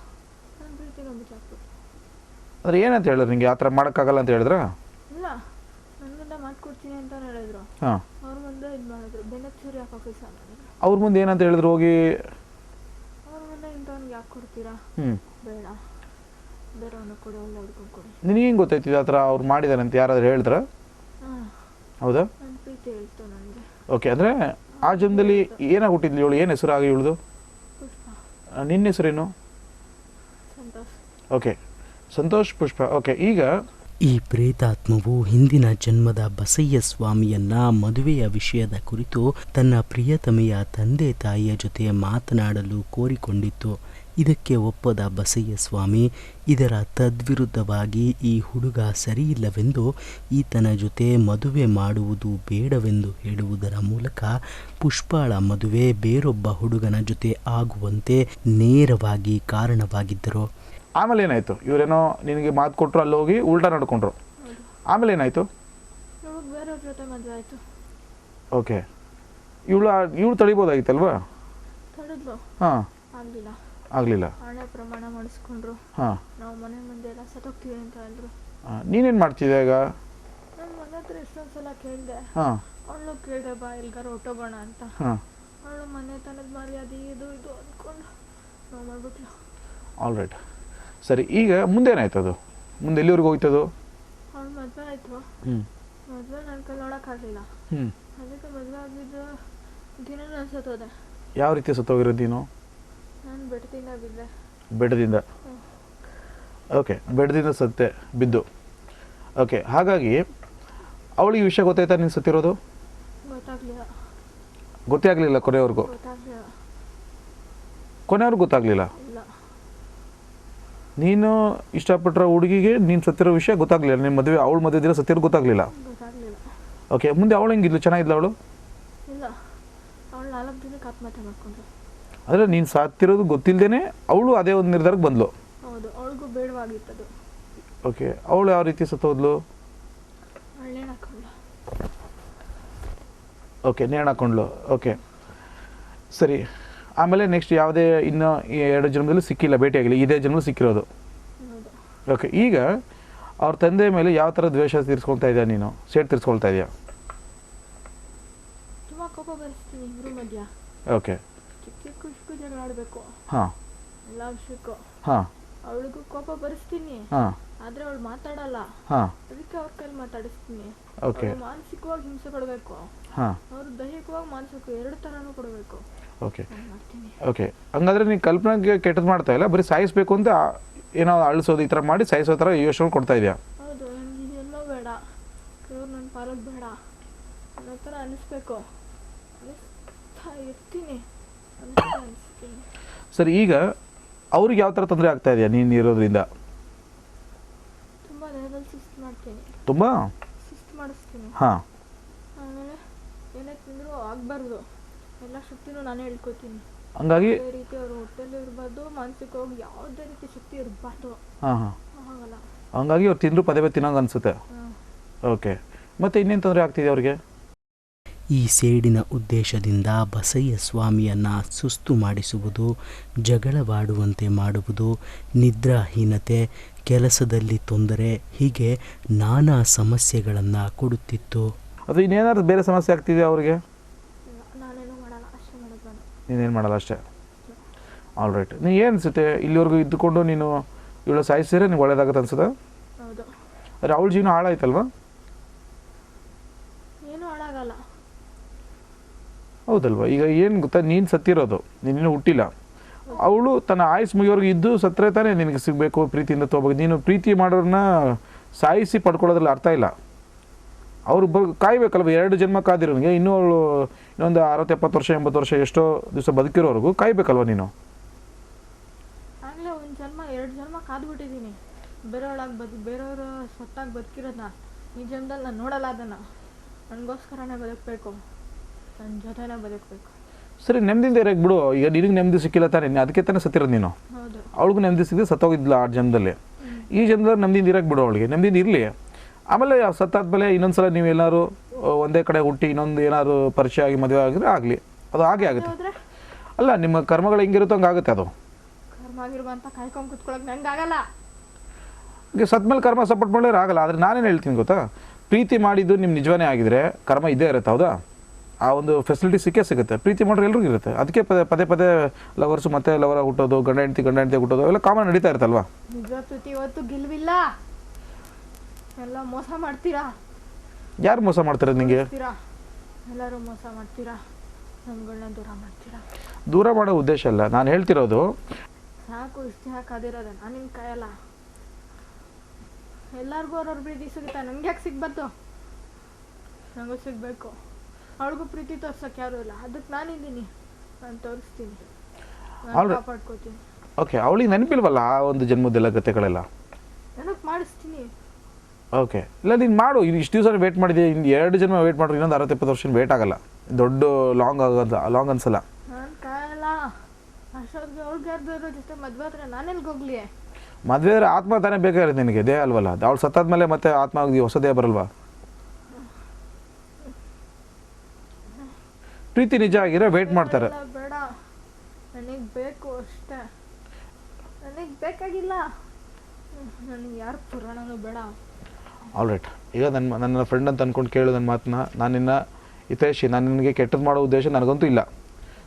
Speaker 7: ನನ್ನ ಪ್ರೀತಿಗೆ ಬಿಟ್ಟಾಕ್ಬಿಟ್ರು.
Speaker 6: ಅಂದ್ರೆ ಏನಂತ ಹೇಳಿದ್ರು ನಿಂಗೆ? ಆ ಥರ ಮಾಡೋಕ್ಕಾಗಲ್ಲ ಅಂತ ಹೇಳಿದ್ರ?
Speaker 7: ಇಲ್ಲ, ನನ್ನ ಮುಂದೆ ಮಾಡ್ಕೊಡ್ತೀನಿ ಅಂತ ಹೇಳಿದ್ರು.
Speaker 6: ಹಾಂ,
Speaker 7: ಅವ್ರ ಮುಂದೆ ಇದು ಮಾಡಿದ್ರು, ಬೆನಚೂರಿ ಯಾಕೆ ಆಫೀಸ್ ಮಾಡಿದ್ರು.
Speaker 6: ಅವ್ರ ಮುಂದೆ ಏನಂತ ಹೇಳಿದ್ರು? ಹೋಗಿ
Speaker 7: ಅವ್ರ ಮುಂದೆ ಇಂಥವ್ನಿಗೆ ಯಾಕೆ ಕೊಡ್ತೀರಾ, ಬೇಡ ಬೇರೆಯವನ್ನ ಕೊಡಿ, ಒಳ್ಳೆ ಹುಡ್ಕೊಂಡು ಕೊಡಿ.
Speaker 6: ನಿನಗೆ ಹೆಂಗೆ ಗೊತ್ತಾಯ್ತಿದೆ ಆ ಥರ ಅವ್ರು ಮಾಡಿದಾರೆ ಅಂತ? ಯಾರಾದ್ರೂ ಹೇಳಿದ್ರ?
Speaker 7: ಹಾಂ,
Speaker 6: ಹೌದಾ?
Speaker 7: ನನ್ನ ಪ್ರೀತಿ ಹೇಳ್ತು ನನಗೆ.
Speaker 6: ಓಕೆ, ಅಂದರೆ ಆ ಜನ್ಮದಲ್ಲಿ ಏನಾಗಿ ಹುಟ್ಟಿದ್ಲು ಇವಳು? ಏನು ಹೆಸರು ಆಗಿ ಇವಳ್ದು?
Speaker 7: ಪುಷ್ಪ.
Speaker 6: ನಿನ್ನ ಹೆಸರೇನು?
Speaker 7: ಸಂತೋಷ್.
Speaker 6: ಓಕೆ, ಸಂತೋಷ್ ಪುಷ್ಪ. ಓಕೆ, ಈಗ
Speaker 2: ಈ ಪ್ರೇತಾತ್ಮವು ಹಿಂದಿನ ಜನ್ಮದ ಬಸಯ್ಯ ಸ್ವಾಮಿಯನ್ನ ಮದುವೆಯ ವಿಷಯದ ಕುರಿತು ತನ್ನ ಪ್ರಿಯತಮೆಯ ತಂದೆ ತಾಯಿಯ ಜೊತೆ ಮಾತನಾಡಲು ಕೋರಿಕೊಂಡಿತ್ತು. ಇದಕ್ಕೆ ಒಪ್ಪದ ಬಸಯ್ಯ ಸ್ವಾಮಿ ಇದರ ತದ್ವಿರುದ್ಧವಾಗಿ ಈ ಹುಡುಗ ಸರಿಯಿಲ್ಲವೆಂದು ಈತನ ಜೊತೆ ಮದುವೆ ಮಾಡುವುದು ಬೇಡವೆಂದು ಹೇಳುವುದರ ಮೂಲಕ ಪುಷ್ಪಾಳ ಮದುವೆ ಬೇರೊಬ್ಬ ಹುಡುಗನ ಜೊತೆ ಆಗುವಂತೆ ನೇರವಾಗಿ ಕಾರಣವಾಗಿದ್ದರು.
Speaker 6: ಆಮೇಲೆ ಏನಾಯಿತು? ಇವರೇನೋ ನಿನಗೆ ಮಾತು ಕೊಟ್ಟರು, ಅಲ್ಲಿ ಹೋಗಿ ಉಲ್ಟಾ ನಡ್ಕೊಂಡ್ರು. ಆಮೇಲೆ ಏನಾಯಿತು?
Speaker 7: ಬೇರೆಯವ್ರ ಜೊತೆ ಮದುವೆ ಆಯಿತು.
Speaker 6: ಓಕೆ, ಇವಳು ತಡಿಬೋದಾಗಿತ್ತಲ್ವಾ?
Speaker 7: ತಡೆದ್ಲು.
Speaker 6: ಹಾಂ, ಆಗಲಿಲ್ಲ.
Speaker 7: ಹಣೆ ಪ್ರಮಾಣ ಮಾಡಿಸ್ಕೊಂಡ್ರು.
Speaker 6: ಹಾಂ,
Speaker 7: ನಾವು ಮನೆ ಮುಂದೆ ಎಲ್ಲ ಸತ್ತೋಗ್ತೀವಿ ಅಂತ ಹೇಳಿದ್ರು.
Speaker 6: ನೀನೇನು ಮಾಡ್ತಿದ್ದೆ ಈಗ?
Speaker 7: ನಾನು ಮನೆ ಹತ್ರ ಎಷ್ಟೊಂದು ಸಲ ಕೇಳಿದೆ.
Speaker 6: ಹಾಂ,
Speaker 7: ಅವಳು ಕೇಳಿದೆ, ಬಾ ಎಲ್ಗಾರ ಹೊಟ್ಟೋಗೋಣ ಅಂತ.
Speaker 6: ಹಾಂ,
Speaker 7: ಅವಳು ಮನೆ ತನದ ಮರ್ಯಾದೆ ಇದು ಇದು ಅಂದ್ಕೊಂಡು ನಾವು ಮಾಡ್ಬಿಟ್ಲು.
Speaker 6: ಆಲ್ ರೈಟ್, ಸರಿ. ಈಗ ಮುಂದೇನಾಯ್ತು? ಅದು ಮುಂದೆ ಎಲ್ಲಿವರೆಗೂ ಹೋಯ್ತದು?
Speaker 7: ಅವಳು ಮದುವೆ ಆಯಿತು. ಮದುವೆ ನನ್ನ ಕೈ ನೋಡೋಕ್ಕಾಗಲಿಲ್ಲ. ಅದಕ್ಕೆ ಮದುವೆ ಆಗಿದ್ದು ದಿನ ನಾನು ಸತ್ತೋದೆ.
Speaker 6: ಯಾವ ರೀತಿ ಸತ್ತೋಗಿರೋದು ನೀನು?
Speaker 7: ನಾನು ಬೆಟ್ಟದಿಂದ ಬಿದ್ದೆ.
Speaker 6: ಬೆಟ್ಟದಿಂದ? ಓಕೆ, ಬೆಟ್ಟದಿಂದ ಸತ್ತೆ ಬಿದ್ದು. ಓಕೆ, ಹಾಗಾಗಿ ಅವಳಿಗೆ ವಿಷಯ ಗೊತ್ತಾಯ್ತಾ ನೀನು ಸತ್ತಿರೋದು?
Speaker 7: ಗೊತ್ತಾಗ್ಲಿಲ್ಲ.
Speaker 6: ಗೊತ್ತೇ ಆಗಲಿಲ್ಲ ಕೊನೆಯವ್ರಿಗೂ?
Speaker 7: ಗೊತ್ತಾಗ್ಲಿಲ್ಲ.
Speaker 6: ಕೊನೆಯವ್ರಿಗೆ ಗೊತ್ತಾಗಲಿಲ್ಲ?
Speaker 7: ಇಲ್ಲ.
Speaker 6: ನೀನು ಇಷ್ಟಪಟ್ಟರೆ ಹುಡುಗಿಗೆ ನೀನು ಸತ್ತಿರೋ ವಿಷಯ ಗೊತ್ತಾಗಲಿಲ್ಲ? ನಿಮ್ಮ ಮದುವೆ ಅವಳ ಮದುವೆ ದಿನ ಸತ್ತಿರೋ ಗೊತ್ತಾಗಲಿಲ್ಲ?
Speaker 7: ಗೊತ್ತಾಗ್ಲಿಲ್ಲ.
Speaker 6: ಓಕೆ, ಮುಂದೆ ಅವಳು ಹೆಂಗಿದ್ಲು? ಚೆನ್ನಾಗಿದ್ಲು ಅವಳು?
Speaker 7: ಇಲ್ಲ, ಅವಳು 4 ದಿನಕ್ಕೆ ಆತ್ಮಹತ್ಯೆ ಮಾಡ್ಕೊಂಡ್ರು.
Speaker 6: ಅಂದರೆ ನೀನು ಸತ್ತಿರೋದು ಗೊತ್ತಿಲ್ಲದೇನೆ ಅವಳು ಅದೇ ಒಂದು ನಿರ್ಧಾರಕ್ಕೆ ಬಂದ್ಲು?
Speaker 7: ಹೌದು, ಅವಳಿಗೂ ಬೇಡವಾಗಿತ್ತದು.
Speaker 6: ಓಕೆ, ಅವಳು ಯಾವ ರೀತಿ ಸತ್ತೋದ್ಲು?
Speaker 7: ನೇಣು ಹಾಕೊಂಡ್ಲು.
Speaker 6: ಓಕೆ, ನೇಣು ಹಾಕೊಂಡ್ಲು. ಓಕೆ, ಸರಿ. ಆಮೇಲೆ ನೆಕ್ಸ್ಟ್ ಯಾವುದೇ ಇನ್ನು 2 ಜನ್ಮದಲ್ಲಿ ಸಿಕ್ಕಿಲ್ಲ, ಭೇಟಿಯಾಗಿಲ್ಲ, ಇದೇ ಜನ್ಮದಲ್ಲಿ ಸಿಕ್ಕಿರೋದು?
Speaker 7: ಹೌದು.
Speaker 6: ಓಕೆ, ಈಗ ಅವ್ರ ತಂದೆ ಮೇಲೆ ಯಾವ ಥರ ದ್ವೇಷ ತೀರಿಸ್ಕೊಳ್ತಾ ಇದೆಯಾ ನೀನು? ಸೇಟ್ ತೀರಿಸ್ಕೊಳ್ತಾ ಇದೆಯಾ?
Speaker 7: ತುಂಬ ಕೋಪ ಬರಿಸ್ತೀನಿ ಇಬ್ಬರು ಮಧ್ಯ.
Speaker 6: ಓಕೆ,
Speaker 7: ಚಿಕ್ಕ ಚಿಕ್ಕ ಜಗಳ ಆಡಬೇಕು.
Speaker 6: ಹಾಂ,
Speaker 7: ಎಲ್ಲ ವಿಷಯಕ್ಕೂ.
Speaker 6: ಹಾಂ,
Speaker 7: ಅವಳಿಗೂ ಕೋಪ ಬರಿಸ್ತೀನಿ.
Speaker 6: ಹಾಂ,
Speaker 7: ಆದರೆ ಅವಳು ಮಾತಾಡಲ್ಲ.
Speaker 6: ಹಾಂ,
Speaker 7: ಅದಕ್ಕೆ ಅವ್ರ ಕೈಲಿ ಮಾತಾಡಿಸ್ತೀನಿ.
Speaker 6: ಓಕೆ,
Speaker 7: ಮಾನಸಿಕವಾಗಿ ಹಿಂಸೆ ಕೊಡಬೇಕು.
Speaker 6: ಹಾಂ,
Speaker 7: ಅವರು ದೈಹಿಕವಾಗಿ ಮಾನಸಿಕ 2 ಥರನೂ ಕೊಡಬೇಕು.
Speaker 6: ಓಕೆ,
Speaker 7: ಮಾಡ್ತೀನಿ.
Speaker 6: ಓಕೆ. ಹಂಗಾದ್ರೆ ನೀನು ಕಲ್ಪನೆಗೆ ಕೆಟ್ಟದ್ದು ಮಾಡ್ತಾ ಇಲ್ಲ, ಬರೀ ಸಾಯಿಸ್ಬೇಕು ಅಂತ ಏನೋ ಅಳಿಸೋದು ಈ ಥರ ಮಾಡಿ ಸಾಯಿಸೋ ಥರ ಯೋಚನೆ ಕೊಡ್ತಾ ಇದೆಯಾ?
Speaker 7: ಹೌದು, ನನಗೆ ಇದೆಲ್ಲ ಬೇಡ, ಇವ್ರು ನನ್ನ ಪಾಲಕ್ ಬೇಡ ಅನ್ನೋ ಥರ ಅನಿಸ್ಬೇಕು. ಅನಿಸ್ತಾ ಇರ್ತೀನಿ, ಅನಿಸ್ತೀನಿ.
Speaker 6: ಸರಿ, ಈಗ ಅವ್ರಿಗೆ ಯಾವ ಥರ ತೊಂದರೆ ಆಗ್ತಾ ಇದೆಯಾ ನೀನು ಇರೋದ್ರಿಂದ?
Speaker 7: ತುಂಬ ದೇಹದಲ್ಲಿ ಸುಸ್ತು ಮಾಡ್ತೀನಿ.
Speaker 6: ತುಂಬ
Speaker 7: ಸುಸ್ತು ಮಾಡಿಸ್ತೀನಿ.
Speaker 6: ಹಾಂ,
Speaker 7: ಆಮೇಲೆ ಏನೇ ತಿಂದರೂ ಆಗಬಾರ್ದು, ಎಲ್ಲ ಶಕ್ತಿನೂ ನಾನೇ ಹೇಳ್ಕೊತೀನಿ.
Speaker 6: ಹಂಗಾಗಿ
Speaker 7: ಅದೇ ರೀತಿ ಅವ್ರ ಹೊಟ್ಟೆಲಿ ಇರಬಾರ್ದು, ಮಾನಸಿಕವಾಗಿ ಯಾವುದೇ ರೀತಿ ಶಕ್ತಿ ಇರಬಾರ್ದು.
Speaker 6: ಹಾಂ, ಹಾಂ,
Speaker 7: ಆಗಲ್ಲ.
Speaker 6: ಹಂಗಾಗಿ ಅವ್ರು ತಿಂದರೂ ಪದೇ ಪದೇ ತಿನ್ನೋಂಗೆ ಅನಿಸುತ್ತೆ. ಓಕೆ, ಮತ್ತು ಇನ್ನೇನು ತೊಂದರೆ ಆಗ್ತಿದೆ ಅವ್ರಿಗೆ?
Speaker 2: ಈ ಸೇಡಿನ ಉದ್ದೇಶದಿಂದ ಬಸಯ್ಯ ಸ್ವಾಮಿಯನ್ನು ಸುಸ್ತು ಮಾಡಿಸುವುದು, ಜಗಳವಾಡುವಂತೆ ಮಾಡುವುದು, ನಿದ್ರಾಹೀನತೆ, ಕೆಲಸದಲ್ಲಿ ತೊಂದರೆ, ಹೀಗೆ ನಾನಾ ಸಮಸ್ಯೆಗಳನ್ನು ಕೊಡುತ್ತಿತ್ತು.
Speaker 6: ಅದು ಇನ್ನೇನಾದ್ರು ಬೇರೆ ಸಮಸ್ಯೆ ಆಗ್ತಿದೆ ಅವ್ರಿಗೆ?
Speaker 7: ನಾನೇನು ಮಾಡಲ್ಲ, ಅಷ್ಟೇ ಮಾಡೋದು ನಾನು.
Speaker 6: ನೀನೇನು ಮಾಡಲ್ಲ ಅಷ್ಟೇ. All right. ನೀನು ಏನು ಅನಿಸುತ್ತೆ ಇಲ್ಲಿವರೆಗೂ ಇದ್ದುಕೊಂಡು ನೀನು ಇವಳು ಸಾಯಿಸಿದ್ರೆ ನೀವು ಒಳ್ಳೇದಾಗತ್ತೆ ಅನ್ಸುತ್ತಾ?
Speaker 7: ಹೌದು.
Speaker 6: ಆದರೆ ಅವಳ ಜೀವನ ಹಾಳಾಯ್ತಲ್ವಾ?
Speaker 7: ಏನೂ ಹಾಳಾಗಲ್ಲ.
Speaker 6: ಹೌದಲ್ವಾ? ಈಗ ಏನು ಗೊತ್ತಾ, ನೀನು ಸತ್ತಿರೋದು, ನೀನು ಹುಟ್ಟಿಲ್ಲ. ಅವಳು ತನ್ನ ಆಯುಸ್ ಮುಗಿಯೋರ್ಗೆ ಇದ್ದು ಸತ್ತರೆ ತಾನೇ ನಿನಗೆ ಸಿಗಬೇಕು, ಪ್ರೀತಿಯಿಂದ ತೊಗೋಬೇಕು. ನೀನು ಪ್ರೀತಿ ಮಾಡೋರನ್ನ ಸಾಯಿಸಿ ಪಡ್ಕೊಳ್ಳೋದ್ರಲ್ಲಿ ಅರ್ಥ ಇಲ್ಲ. ಅವರು ಕಾಯ್ಬೇಕಲ್ವ, 2 ಜನ್ಮ ಕಾದಿರೋನಿಗೆ ಇನ್ನೂ ಅವಳು ಇನ್ನೊಂದು 60-70 ವರ್ಷ 80 ವರ್ಷ ಎಷ್ಟೋ ದಿವಸ ಬದುಕಿರೋವರೆಗೂ ಕಾಯ್ಬೇಕಲ್ವ ನೀನು?
Speaker 7: ಆಗಲೇ ಒಂದು ಜನ್ಮ 2 ಜನ್ಮ ಕಾದ್ಬಿಟ್ಟಿದ್ದೀನಿ. ಬೇರೆಯವ್ರ ಸೊತ್ತಾಗಿ ಬದುಕಿರೋದನ್ನ ಈ ಜನ್ಮದಲ್ಲಿ ನಾನು ನೋಡಲ್ಲ. ಅದನ್ನು ನನಗೋಸ್ಕರನೇ ಬದುಕಬೇಕು, ನನ್ನ ಜೊತೆನೇ ಬದುಕಬೇಕು.
Speaker 6: ಸರಿ, ನೆಮ್ಮದಿಯಿಂದ ಇರೋಕೆ ಬಿಡು. ಈಗ ನಿನಗೆ ನೆಮ್ಮದಿ ಸಿಕ್ಕಿಲ್ಲ ತಾನೇ, ಅದಕ್ಕೆ ತಾನೇ ಸತ್ತಿರೋದು ನೀನು.
Speaker 7: ಹೌದು.
Speaker 6: ಅವಳಿಗೂ ನೆಮ್ಮದಿ ಸಿಗದೆ ಸತ್ತೋಗಿದ್ಲ ಆ ಜನ್ಮದಲ್ಲಿ. ಈ ಜನ್ಮದಲ್ಲಿ ನೆಮ್ಮದಿಯಿಂದ ಇರೋಕೆ ಬಿಡು ಅವಳಿಗೆ, ನೆಮ್ಮದಿಯಿಂದ ಇರಲಿ. ಆಮೇಲೆ ಸತ್ತಾದ್ಮೇಲೆ ಇನ್ನೊಂದ್ಸಲ ನೀವು ಎಲ್ಲರೂ ಒಂದೇ ಕಡೆ ಹುಟ್ಟಿ ಇನ್ನೊಂದು ಏನಾದ್ರು ಪರಿಚಯ ಆಗಿ ಮದುವೆ ಆಗಿದ್ರೆ ಆಗಲಿ, ಅದು ಹಾಗೆ ಆಗುತ್ತೆ. ಅಲ್ಲ, ನಿಮ್ಮ ಕರ್ಮಗಳು ಹೆಂಗಿರುತ್ತೋ ಹಂಗಾಗುತ್ತೆ. ಅದು
Speaker 7: ಕರ್ಮ ಆಗಿರುವಂತ ಕಾಯ್ಕೊಂಡು ಕುತ್ಕೊಳಕ್ ನಂಗೆ ಆಗಲ್ಲ.
Speaker 6: ಈಗ ಸತ್ಮೇಲೆ ಕರ್ಮ ಸಪೋರ್ಟ್ ಮಾಡಿದ್ರೆ ಆಗಲ್ಲ. ಆದರೆ ನಾನೇನು ಹೇಳ್ತೀನಿ ಗೊತ್ತಾ, ಪ್ರೀತಿ ಮಾಡಿದ್ದು ನಿಮ್ಮ ನಿಜವಾನೇ ಆಗಿದ್ರೆ ಕರ್ಮ ಇದ್ದೇ ಇರುತ್ತೆ. ಹೌದಾ? ಆ ಒಂದು ಫೆಸಿಲಿಟಿ ಸಿಗುತ್ತೆ. ಪ್ರೀತಿ ಮಾಡೋರು ಎಲ್ರಿಗೂ ಇರುತ್ತೆ. ಅದಕ್ಕೆ ಪದೇ ಪದೇ ಲವರ್ಸು ಮತ್ತೆ ಲವರ ಹುಟ್ಟೋದು, ಗಂಡ ಹೆಂಡತಿ ಹುಟ್ಟೋದು ಎಲ್ಲ ಕಾಮನ್ ನಡೀತಾ ಇರುತ್ತಲ್ವಾ?
Speaker 7: ನಿಜ ಪ್ರೀತಿ ಇವತ್ತು ಗೆಲ್ವಿಲ್ಲ, ಎಲ್ಲ ಮೋಸ ಮಾಡ್ತೀರಾ.
Speaker 6: ಯಾರು ಮೋಸ ಮಾಡ್ತಾರೆ ನಿಮಗೆ?
Speaker 7: ಎಲ್ಲರೂ ಮೋಸ ಮಾಡ್ತೀರಾ, ನಮ್ಗಳನ್ನ ದೂರ ಮಾಡ್ತೀರಾ.
Speaker 6: ದೂರ ಮಾಡೋ ಉದ್ದೇಶ ಅಲ್ಲ ನಾನು ಹೇಳ್ತಿರೋದು.
Speaker 7: ಸಾಕು, ಇಷ್ಟು ಹಾಕಾದಿರೋದ ನಾನು ನಿಮ್ಗೆ ಕಾಯಲ್ಲ. ಎಲ್ಲರಿಗೂ ಅವ್ರವ್ರ ಪ್ರೀತಿ ಸಿಗುತ್ತೆ, ನಂಗೆ ಯಾಕೆ ಸಿಗ್ಬಾರ್ದು? ನನಗೂ ಸಿಗಬೇಕು. ಅವಳಿಗೂ ಪ್ರೀತಿ ತೋರ್ಸೋಕೆ ಯಾರೂ ಇಲ್ಲ, ಅದಕ್ಕೆ ನಾನಿದ್ದೀನಿ, ನಾನು ತೋರಿಸ್ತೀನಿ, ನಾನು ಕಾಪಾಡ್ಕೋತೀನಿ.
Speaker 6: ಓಕೆ, ಅವಳಿಗೆ ನೆನಪಿಲ್ವಲ್ಲ ಆ ಒಂದು ಜನ್ಮದೆಲ್ಲ ಕಥೆಗಳೆಲ್ಲ?
Speaker 7: ನೆನಪು ಮಾಡಿಸ್ತೀನಿ.
Speaker 6: ಓಕೆ, ಇಲ್ಲ ನೀನು ಮಾಡು. ಇಷ್ಟು ದಿವಸ ವೇಟ್ ಮಾಡಿದೆ, ಇನ್ನು 2 ಜನ್ಮ ವೇಟ್ ಮಾಡಿದ್ರೆ ಇನ್ನೊಂದು 60-70 ವರ್ಷ ವೇಟ್ ಆಗಲ್ಲ. ದೊಡ್ಡ ಲಾಂಗ್ ಅನ್ಸಲ್ಲ.
Speaker 7: ನಾನು ಕಾಯಲ್ಲ. ಅಷ್ಟೊತ್ತಿಗೆ ಅವ್ಳಿಗೆ ಯಾರ್ದಾರ ಜೊತೆ ಮದುವೆ ಆದರೆ ನಾನೆಲ್ಗೆ ಹೋಗ್ಲಿ?
Speaker 6: ಮದುವೆ ಆತ್ಮ ತಾನೇ ಬೇಕಾಗಿರೋದು ನಿನಗೆ, ದೇಹ ಅಲ್ವಲ್ಲ. ಅವಳು ಸತ್ತಾದ್ಮೇಲೆ ಮತ್ತೆ ಆತ್ಮ ಆಗಿ ಹೊಸ ದೇಹ ಬರಲ್ವಾ? ಪ್ರೀತಿ ನಿಜ ಆಗಿರೋ ವೇಟ್ ಮಾಡ್ತಾರೆ.
Speaker 7: ಬೇಡ, ನನಗೆ ಬೇಕು ಅಷ್ಟೇ, ನನಗೆ ಬೇಕಾಗಿಲ್ಲ. ನನಗೆ ಯಾರು ಪುರಾಣನೂ ಬೇಡ.
Speaker 6: All right. ಈಗ ನನ್ನ ಫ್ರೆಂಡ್ ಅಂತ ಅಂದ್ಕೊಂಡು ಕೇಳು ನನ್ನ ಮಾತನ್ನ. ನಾನು ನಿನ್ನ ಹಿತೈಷಿ, ನಾನು ನಿನಗೆ ಕೆಟ್ಟದ್ದು ಮಾಡೋ ಉದ್ದೇಶ ನನಗಂತೂ ಇಲ್ಲ.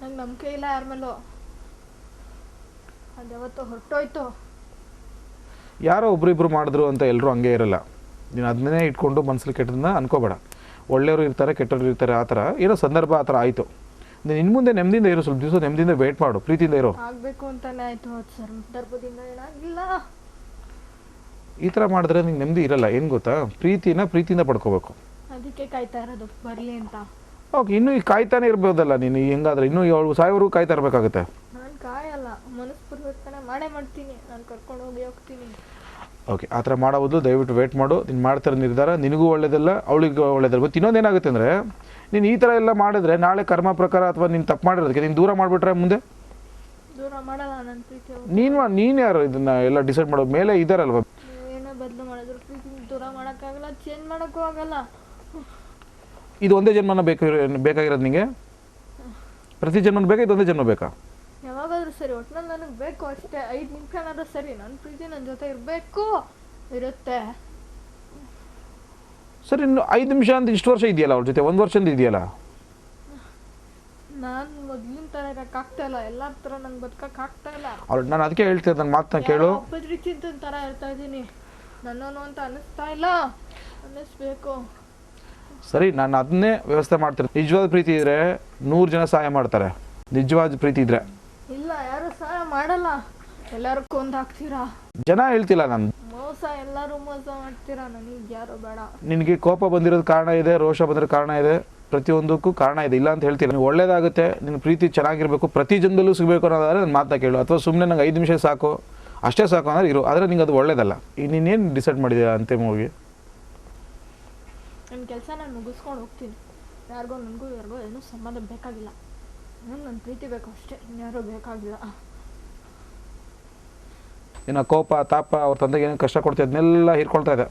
Speaker 7: ನಂಗೆ ನಂಬಿಕೆ ಇಲ್ಲ ಯಾರ ಮೇಲೂ. ಅದು ಯಾವತ್ತೋ ಹೊರಟೋಯ್ತು.
Speaker 6: ಯಾರೋ ಒಬ್ರಿಬ್ರು ಮಾಡಿದ್ರು ಅಂತ ಎಲ್ಲರೂ ಹಂಗೆ ಇರಲ್ಲ. ನೀನು ಅದನ್ನೇ ಇಟ್ಕೊಂಡು ಮನಸ್ಸಲ್ಲಿ ಕೆಟ್ಟದನ್ನ ಅನ್ಕೋಬೇಡ. ಒಳ್ಳೆಯವರು ಇರ್ತಾರೆ, ಕೆಟ್ಟವರು ಇರ್ತಾರೆ. ಆ ಥರ ಏನೋ ಸಂದರ್ಭ ಆ ಥರ ಆಯಿತು. ನೀನು ಇನ್ನು ಮುಂದೆ ನೆಮ್ಮದಿಯಿಂದ ಇರೋ, ಸ್ವಲ್ಪ ದಿವಸ ನೆಮ್ಮದಿಯಿಂದ ವೇಟ್ ಮಾಡು, ಪ್ರೀತಿಯಿಂದ ಇರೋ.
Speaker 7: ಆಗಬೇಕು ಅಂತಾನೆ ಆಯಿತು, ಅದು ಸಂದರ್ಭದಿಂದ ಏನಾಗಿಲ್ಲ.
Speaker 6: ಈ ಥರ ಮಾಡಿದ್ರೆ ನಿಂಗೆ ನೆಮ್ಮದಿ ಇರಲ್ಲ. ಏನು ಗೊತ್ತಾ, ಪ್ರೀತಿಯಿಂದ ಪಡ್ಕೋಬೇಕು.
Speaker 7: ಅದಕ್ಕೆ ಕಾಯ್ತಾ ಇರೋದು ಬರಲಿ ಅಂತ.
Speaker 6: ಓಕೆ, ಇನ್ನೂ ಈಗ ಕಾಯ್ತಾನೆ ಇರ್ಬೋದಲ್ಲ ನೀನು. ಹೆಂಗಾದ್ರೆ ಇನ್ನೂ ಅವಳು ಸಾಯೋವರೆಗೂ ಕಾಯ್ತಾ ಇರಬೇಕಾಗುತ್ತೆ.
Speaker 7: ನಾನು ಕಾಯಲ್ಲ, ಮನಸ್ಪೂರ್ವಕನೇ ಮಾಡೇ ಮಾಡ್ತೀನಿ. ನಾನು ಕರ್ಕೊಂಡು ಹೋಗ್ತೀನಿ.
Speaker 6: ಓಕೆ, ಆ ಥರ ಮಾಡೋದು ದಯವಿಟ್ಟು ವೇಟ್ ಮಾಡು. ನೀನು ಮಾಡ್ತಾರೆ ನಿರ್ಧಾರ ನಿನಗೂ ಒಳ್ಳೇದಲ್ಲ, ಅವಳಿಗೂ ಒಳ್ಳೇದಲ್ಲ. ಗೊತ್ತು ಇನ್ನೊಂದೇನಾಗುತ್ತೆ ಅಂದರೆ, ನೀನು ಈ ಥರ ಎಲ್ಲ ಮಾಡಿದ್ರೆ ನಾಳೆ ಕರ್ಮ ಪ್ರಕಾರ ಅಥವಾ ನೀನು ತಪ್ಪು ಮಾಡಿರೋದಕ್ಕೆ ನೀನು ದೂರ ಮಾಡಿಬಿಟ್ರೆ ಮುಂದೆ
Speaker 7: ದೂರ ಮಾಡಲ್ಲ. ನನ್ನ ಪ್ರೀತಿ
Speaker 6: ನೀನು ಯಾರು ಇದನ್ನ ಎಲ್ಲ ಡಿಸೈಡ್ ಮಾಡೋ ಮೇಲೆ ಇದ್ದಾರಲ್ವ?
Speaker 7: ಏನೋ ಬದಲು ಮಾಡಿದ್ರು ಪ್ರೀತಿ ದೂರ ಮಾಡೋಕ್ಕಾಗಲ್ಲ, ಚೇಂಜ್ ಮಾಡೋಕ್ಕೂ ಆಗಲ್ಲ.
Speaker 6: ಇದು ಒಂದೇ ಜನ್ಮನ ಬೇಕಾಗಿರೋದು ನಿಮಗೆ? ಪ್ರತಿ ಜನ್ಮನ ಬೇಕಾ, ಇದೊಂದೇ ಜನ್ಮ ಬೇಕಾ?
Speaker 7: ಯಾವಾಗಾದ್ರೂ ಸರಿ, ಒಟ್ಟಿನಲ್ಲಿ ನನಗೆ ಬೇಕು ಅಷ್ಟೇ. 5 ನಿಮಿಷನಾದ್ರೂ ಸರಿ, ನನ್ನ ಪ್ರೀತಿ ನನ್ನ ಜೊತೆ ಇರಬೇಕು, ಇರುತ್ತೆ.
Speaker 6: ಸರಿ, ಇನ್ನು 5 ನಿಮಿಷ ಅಂತ ಇಷ್ಟು ವರ್ಷ ಇದೆಯಲ್ಲ ಅವ್ರ ಜೊತೆ, 1 ವರ್ಷದಿಂದ ಇದೆಯಲ್ಲ.
Speaker 7: ನಾನು ಮೊದಲಿನ ಥರ ಇರೋಕ್ಕಾಗ್ತಾ ಇಲ್ಲ, ಎಲ್ಲರ ಥರ ನಂಗೆ ಬದುಕೋಕ್ಕಾಗ್ತಾ ಇಲ್ಲ.
Speaker 6: ಅವ್ರು ನಾನು ಅದಕ್ಕೆ ಹೇಳ್ತಿದ್ದೆ, ನನ್ನ ಮಾತನ್ನ ಕೇಳು.
Speaker 7: ಒಬ್ಬದ್ರಿಚಿಂತನ ಥರ ಇರ್ತಾ ಇದ್ದೀನಿ, ನನ್ನೋನು ಅಂತ ಅನ್ನಿಸ್ತಾ ಇಲ್ಲ, ಅನ್ನಿಸ್ಬೇಕು.
Speaker 6: ಸರಿ, ನಾನು ಅದನ್ನೇ ವ್ಯವಸ್ಥೆ ಮಾಡ್ತೀನಿ. ನಿಜವಾದ ಪ್ರೀತಿ ಇದ್ರೆ 100 ಜನ ಸಹಾಯ ಮಾಡ್ತಾರೆ. ನಿಜವಾದ ಪ್ರೀತಿ ಇದ್ರೆ
Speaker 7: ಇಲ್ಲ, ಯಾರು ಸಹಾಯ ಮಾಡಲ್ಲ, ಎಲ್ಲರೂ ಕೊಂದಾಕ್ತೀರಾ.
Speaker 6: ಜನ ಹೇಳ್ತಿಲ್ಲ ನಾನು
Speaker 7: ಮೋಸ, ಎಲ್ಲರೂ ಮೋಸ ಮಾಡ್ತೀರಾ. ನನಗೆ ಯಾರು ಬೇಡ.
Speaker 6: ನಿನಗೆ ಕೋಪ ಬಂದಿರೋದು ಕಾರಣ ಇದೆ, ರೋಷ ಬಂದಿರೋ ಕಾರಣ ಇದೆ, ಪ್ರತಿಯೊಂದಕ್ಕೂ ಕಾರಣ ಇದೆ, ಇಲ್ಲ ಅಂತ ಹೇಳ್ತಿಲ್ಲ. ನೀವು ಒಳ್ಳೇದಾಗುತ್ತೆ, ನಿನ್ನ ಪ್ರೀತಿ ಚೆನ್ನಾಗಿರಬೇಕು, ಪ್ರತಿ ಜನದಲ್ಲೂ ಸಿಗಬೇಕು ಅನ್ನೋದಾದ್ರೆ ನನ್ನ ಮಾತನ್ನ ಕೇಳು. ಅಥವಾ ಸುಮ್ಮನೆ ನಂಗೆ 5 ನಿಮಿಷ ಸಾಕು, ಅಷ್ಟೇ ಸಾಕು ಅಂದ್ರೆ ಇರು. ಆದರೆ ನಿಂಗೆ ಅದು ಒಳ್ಳೇದಲ್ಲ. ಈಗ ನೀನೇನು ಡಿಸೈಡ್ ಮಾಡಿದ್ಯಾ ಅಂತಿಮವಾಗಿ?
Speaker 7: ನನ್ನ ಕೆಲಸ ನಾನು ಮುಗಿಸ್ಕೊಂಡು ಹೋಗ್ತೀನಿ. ನನಗೂ ಏನೂ ಸಂಬಂಧ ಬೇಕಾಗಿಲ್ಲ. ನನ್ನ ಪ್ರೀತಿ ಬೇಕು ಅಷ್ಟೇ, ಇನ್ಯಾರೂ ಬೇಕಾಗಿಲ್ಲ.
Speaker 6: ಇನ್ನು ಕೋಪ ತಾಪ ಅವ್ರ ತಂದೆಗೆ ಏನೇನು ಕಷ್ಟ ಕೊಡ್ತಾ ಅದನ್ನೆಲ್ಲ ಹೀರ್ಕೊಳ್ತಾ ಇದೆ.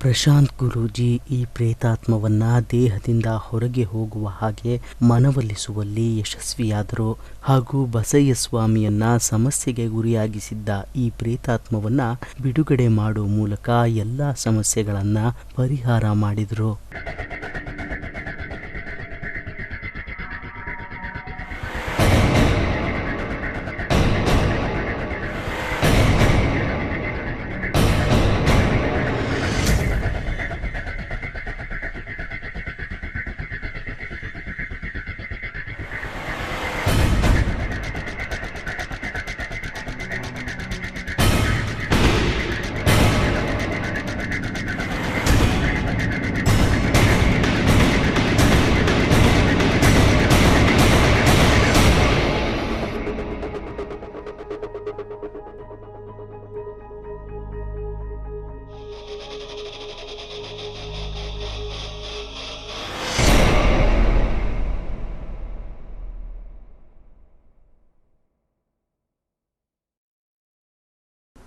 Speaker 2: ಪ್ರಶಾಂತ್ ಗುರೂಜಿ ಈ ಪ್ರೇತಾತ್ಮವನ್ನ ದೇಹದಿಂದ ಹೊರಗೆ ಹೋಗುವ ಹಾಗೆ ಮನವೊಲಿಸುವಲ್ಲಿ ಯಶಸ್ವಿಯಾದರು ಹಾಗೂ ಬಸಯ್ಯ ಸ್ವಾಮಿಯನ್ನ ಸಮಸ್ಯೆಗೆ ಗುರಿಯಾಗಿಸಿದ್ದ ಈ ಪ್ರೇತಾತ್ಮವನ್ನ ಬಿಡುಗಡೆ ಮಾಡುವ ಮೂಲಕ ಎಲ್ಲ ಸಮಸ್ಯೆಗಳನ್ನ ಪರಿಹಾರ ಮಾಡಿದರು.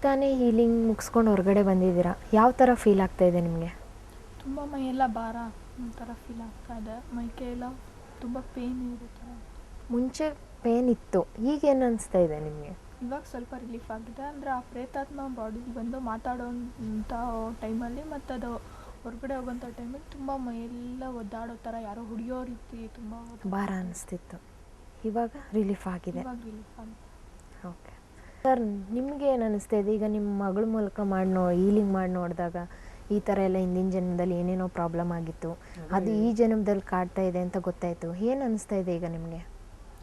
Speaker 3: ತಾನೇ ಹೀಲಿಂಗ್ ಮುಗಿಸ್ಕೊಂಡು ಹೊರಗಡೆ ಬಂದಿದ್ದೀರಾ, ಯಾವ ಥರ ಫೀಲ್ ಆಗ್ತಾ ಇದೆ ನಿಮಗೆ?
Speaker 7: ತುಂಬ ಮೈಯೆಲ್ಲ ಭಾರ ಒಂಥರ ಫೀಲ್ ಆಗ್ತಾ ಇದೆ, ಮೈಕೈ ಎಲ್ಲ ತುಂಬ ಪೇನ್ ಇರುತ್ತೆ.
Speaker 3: ಮುಂಚೆ ಪೇನ್ ಇತ್ತು, ಈಗೇನು ಅನಿಸ್ತಾ ಇದೆ ನಿಮಗೆ?
Speaker 7: ಇವಾಗ ಸ್ವಲ್ಪ ರಿಲೀಫ್ ಆಗಿದೆ. ಅಂದರೆ ಆ ಪ್ರೇತಾತ್ಮ ಬಾಡಿಗೆ ಬಂದು ಮಾತಾಡೋಂಥ ಟೈಮಲ್ಲಿ ಮತ್ತು ಅದು ಹೊರಗಡೆ ಹೋಗೋಂಥ ಟೈಮಲ್ಲಿ ತುಂಬ ಮೈಯೆಲ್ಲ ಒದ್ದಾಡೋ ಥರ ಯಾರೋ ಹೊಡಿಯೋ ರೀತಿ ತುಂಬ
Speaker 3: ಭಾರ ಅನಿಸ್ತಿತ್ತು. ಇವಾಗ ರಿಲೀಫ್ ಆಗಿದೆ.
Speaker 7: ಇವಾಗ ರಿಲೀಫ್ ಆಗಿದೆ.
Speaker 3: ಓಕೆ ಸರ್, ನಿಮಗೆ ಏನು ಅನ್ನಿಸ್ತಾ ಇದೆ ಈಗ ನಿಮ್ಮ ಮಗಳ ಮೂಲಕ ಹೀಲಿಂಗ್ ಮಾಡಿ ನೋಡಿದಾಗ ಈ ಥರ ಎಲ್ಲ ಹಿಂದಿನ ಜನ್ಮದಲ್ಲಿ ಏನೇನೋ ಪ್ರಾಬ್ಲಮ್ ಆಗಿತ್ತು, ಅದು ಈ ಜನ್ಮದಲ್ಲಿ ಕಾಡ್ತಾ ಇದೆ ಅಂತ ಗೊತ್ತಾಯಿತು. ಏನು ಅನ್ನಿಸ್ತಾ ಇದೆ ಈಗ ನಿಮಗೆ?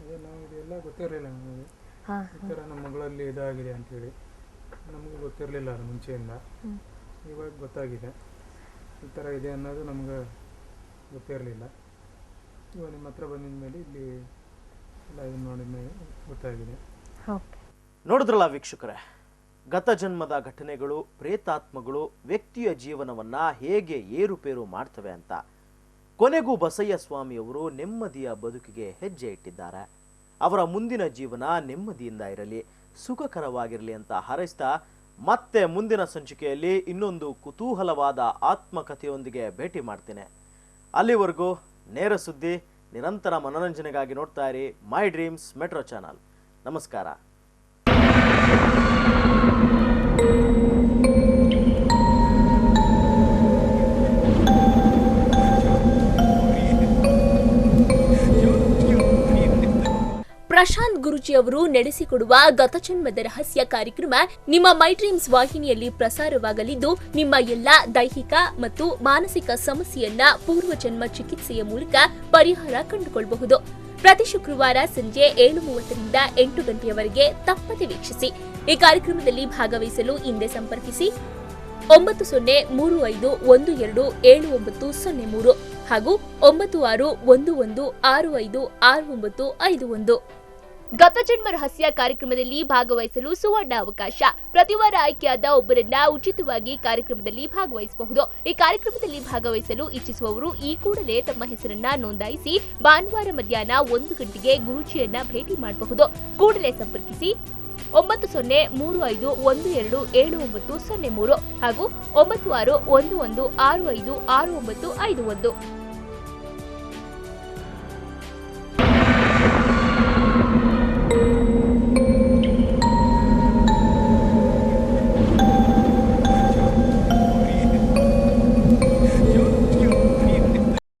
Speaker 4: ಇದೆಲ್ಲ ಗೊತ್ತಿರಲಿಲ್ಲ ನಮಗೆ.
Speaker 3: ಹಾಂ,
Speaker 4: ಈ ಥರ ನಮ್ಮ ಮಗಳಲ್ಲಿ ಇದಾಗಿದೆ ಅಂತೇಳಿ ನಮಗೆ ಗೊತ್ತಿರಲಿಲ್ಲ ಅದು ಮುಂಚೆಯಿಂದ. ಇವಾಗ ಗೊತ್ತಾಗಿದೆ ಈ ಥರ ಇದೆ ಅನ್ನೋದು ನಮ್ಗೆ ಗೊತ್ತಿರಲಿಲ್ಲ. ಇವಾಗ ನಿಮ್ಮ ಹತ್ರ ಬಂದಿದ ಮೇಲೆ ಇಲ್ಲಿ ಎಲ್ಲ ಇದನ್ನು ನೋಡಿದ ಮೇಲೆ ಗೊತ್ತಾಗಿದೆ.
Speaker 3: ಓಕೆ,
Speaker 1: ನೋಡಿದ್ರಲ್ಲ ವೀಕ್ಷಕರೇ, ಗತ ಜನ್ಮದ ಘಟನೆಗಳು, ಪ್ರೇತಾತ್ಮಗಳು ವ್ಯಕ್ತಿಯ ಜೀವನವನ್ನ ಹೇಗೆ ಏರುಪೇರು ಮಾಡ್ತವೆ ಅಂತ. ಕೊನೆಗೂ ಬಸಯ್ಯ ಸ್ವಾಮಿಯವರು ನೆಮ್ಮದಿಯ ಬದುಕಿಗೆ ಹೆಜ್ಜೆ ಇಟ್ಟಿದ್ದಾರೆ. ಅವರ ಮುಂದಿನ ಜೀವನ ನೆಮ್ಮದಿಯಿಂದ ಇರಲಿ, ಸುಖಕರವಾಗಿರಲಿ ಅಂತ ಹಾರೈಸ್ತಾ ಮತ್ತೆ ಮುಂದಿನ ಸಂಚಿಕೆಯಲ್ಲಿ ಇನ್ನೊಂದು ಕುತೂಹಲವಾದ ಆತ್ಮಕಥೆಯೊಂದಿಗೆ ಭೇಟಿ ಮಾಡ್ತೇನೆ. ಅಲ್ಲಿವರೆಗೂ ನೇರ ಸುದ್ದಿ, ನಿರಂತರ ಮನೋರಂಜನೆಗಾಗಿ ನೋಡ್ತಾ ಇರಿ ಮೈ ಡ್ರೀಮ್ಸ್ ಮೆಟ್ರೋ ಚಾನಲ್. ನಮಸ್ಕಾರ.
Speaker 5: ಪ್ರಶಾಂತ್ ಗುರೂಜಿ ಅವರು ನಡೆಸಿಕೊಡುವ ಗತಜನ್ಮದ ರಹಸ್ಯ ಕಾರ್ಯಕ್ರಮ ನಿಮ್ಮ ಮೈ ಡ್ರೀಮ್ಸ್ ವಾಹಿನಿಯಲ್ಲಿ ಪ್ರಸಾರವಾಗಲಿದ್ದು, ನಿಮ್ಮ ಎಲ್ಲಾ ದೈಹಿಕ ಮತ್ತು ಮಾನಸಿಕ ಸಮಸ್ಯೆಯನ್ನ ಪೂರ್ವಜನ್ಮ ಚಿಕಿತ್ಸೆಯ ಮೂಲಕ ಪರಿಹಾರ ಕಂಡುಕೊಳ್ಳಬಹುದು. ಪ್ರತಿ ಶುಕ್ರವಾರ ಸಂಜೆ 7:30ರಿಂದ 8 ಗಂಟೆಯವರೆಗೆ ತಪ್ಪದೆ ವೀಕ್ಷಿಸಿ. ಈ ಕಾರ್ಯಕ್ರಮದಲ್ಲಿ ಭಾಗವಹಿಸಲು ಹಿಂದೆ ಸಂಪರ್ಕಿಸಿ 9035127973 ಹಾಗೂ 9611656951. ಗತಜನ್ಮ ರಹಸ್ಯ ಕಾರ್ಯಕ್ರಮದಲ್ಲಿ ಭಾಗವಹಿಸಲು ಸುವರ್ಣ ಅವಕಾಶ. ಪ್ರತಿವಾರ ಆಯ್ಕೆಯಾದ ಒಬ್ಬರನ್ನ ಉಚಿತವಾಗಿ ಕಾರ್ಯಕ್ರಮದಲ್ಲಿ ಭಾಗವಹಿಸಬಹುದು. ಈ ಕಾರ್ಯಕ್ರಮದಲ್ಲಿ ಭಾಗವಹಿಸಲು ಇಚ್ಛಿಸುವವರು ಈ ಕೂಡಲೇ ತಮ್ಮ ಹೆಸರನ್ನ ನೋಂದಾಯಿಸಿ ಭಾನುವಾರ ಮಧ್ಯಾಹ್ನ 1 ಗಂಟೆಗೆ ಗುರೂಜಿಯನ್ನ ಭೇಟಿ ಮಾಡಬಹುದು. ಕೂಡಲೇ ಸಂಪರ್ಕಿಸಿ 9035127973 ಹಾಗೂ 9611656951.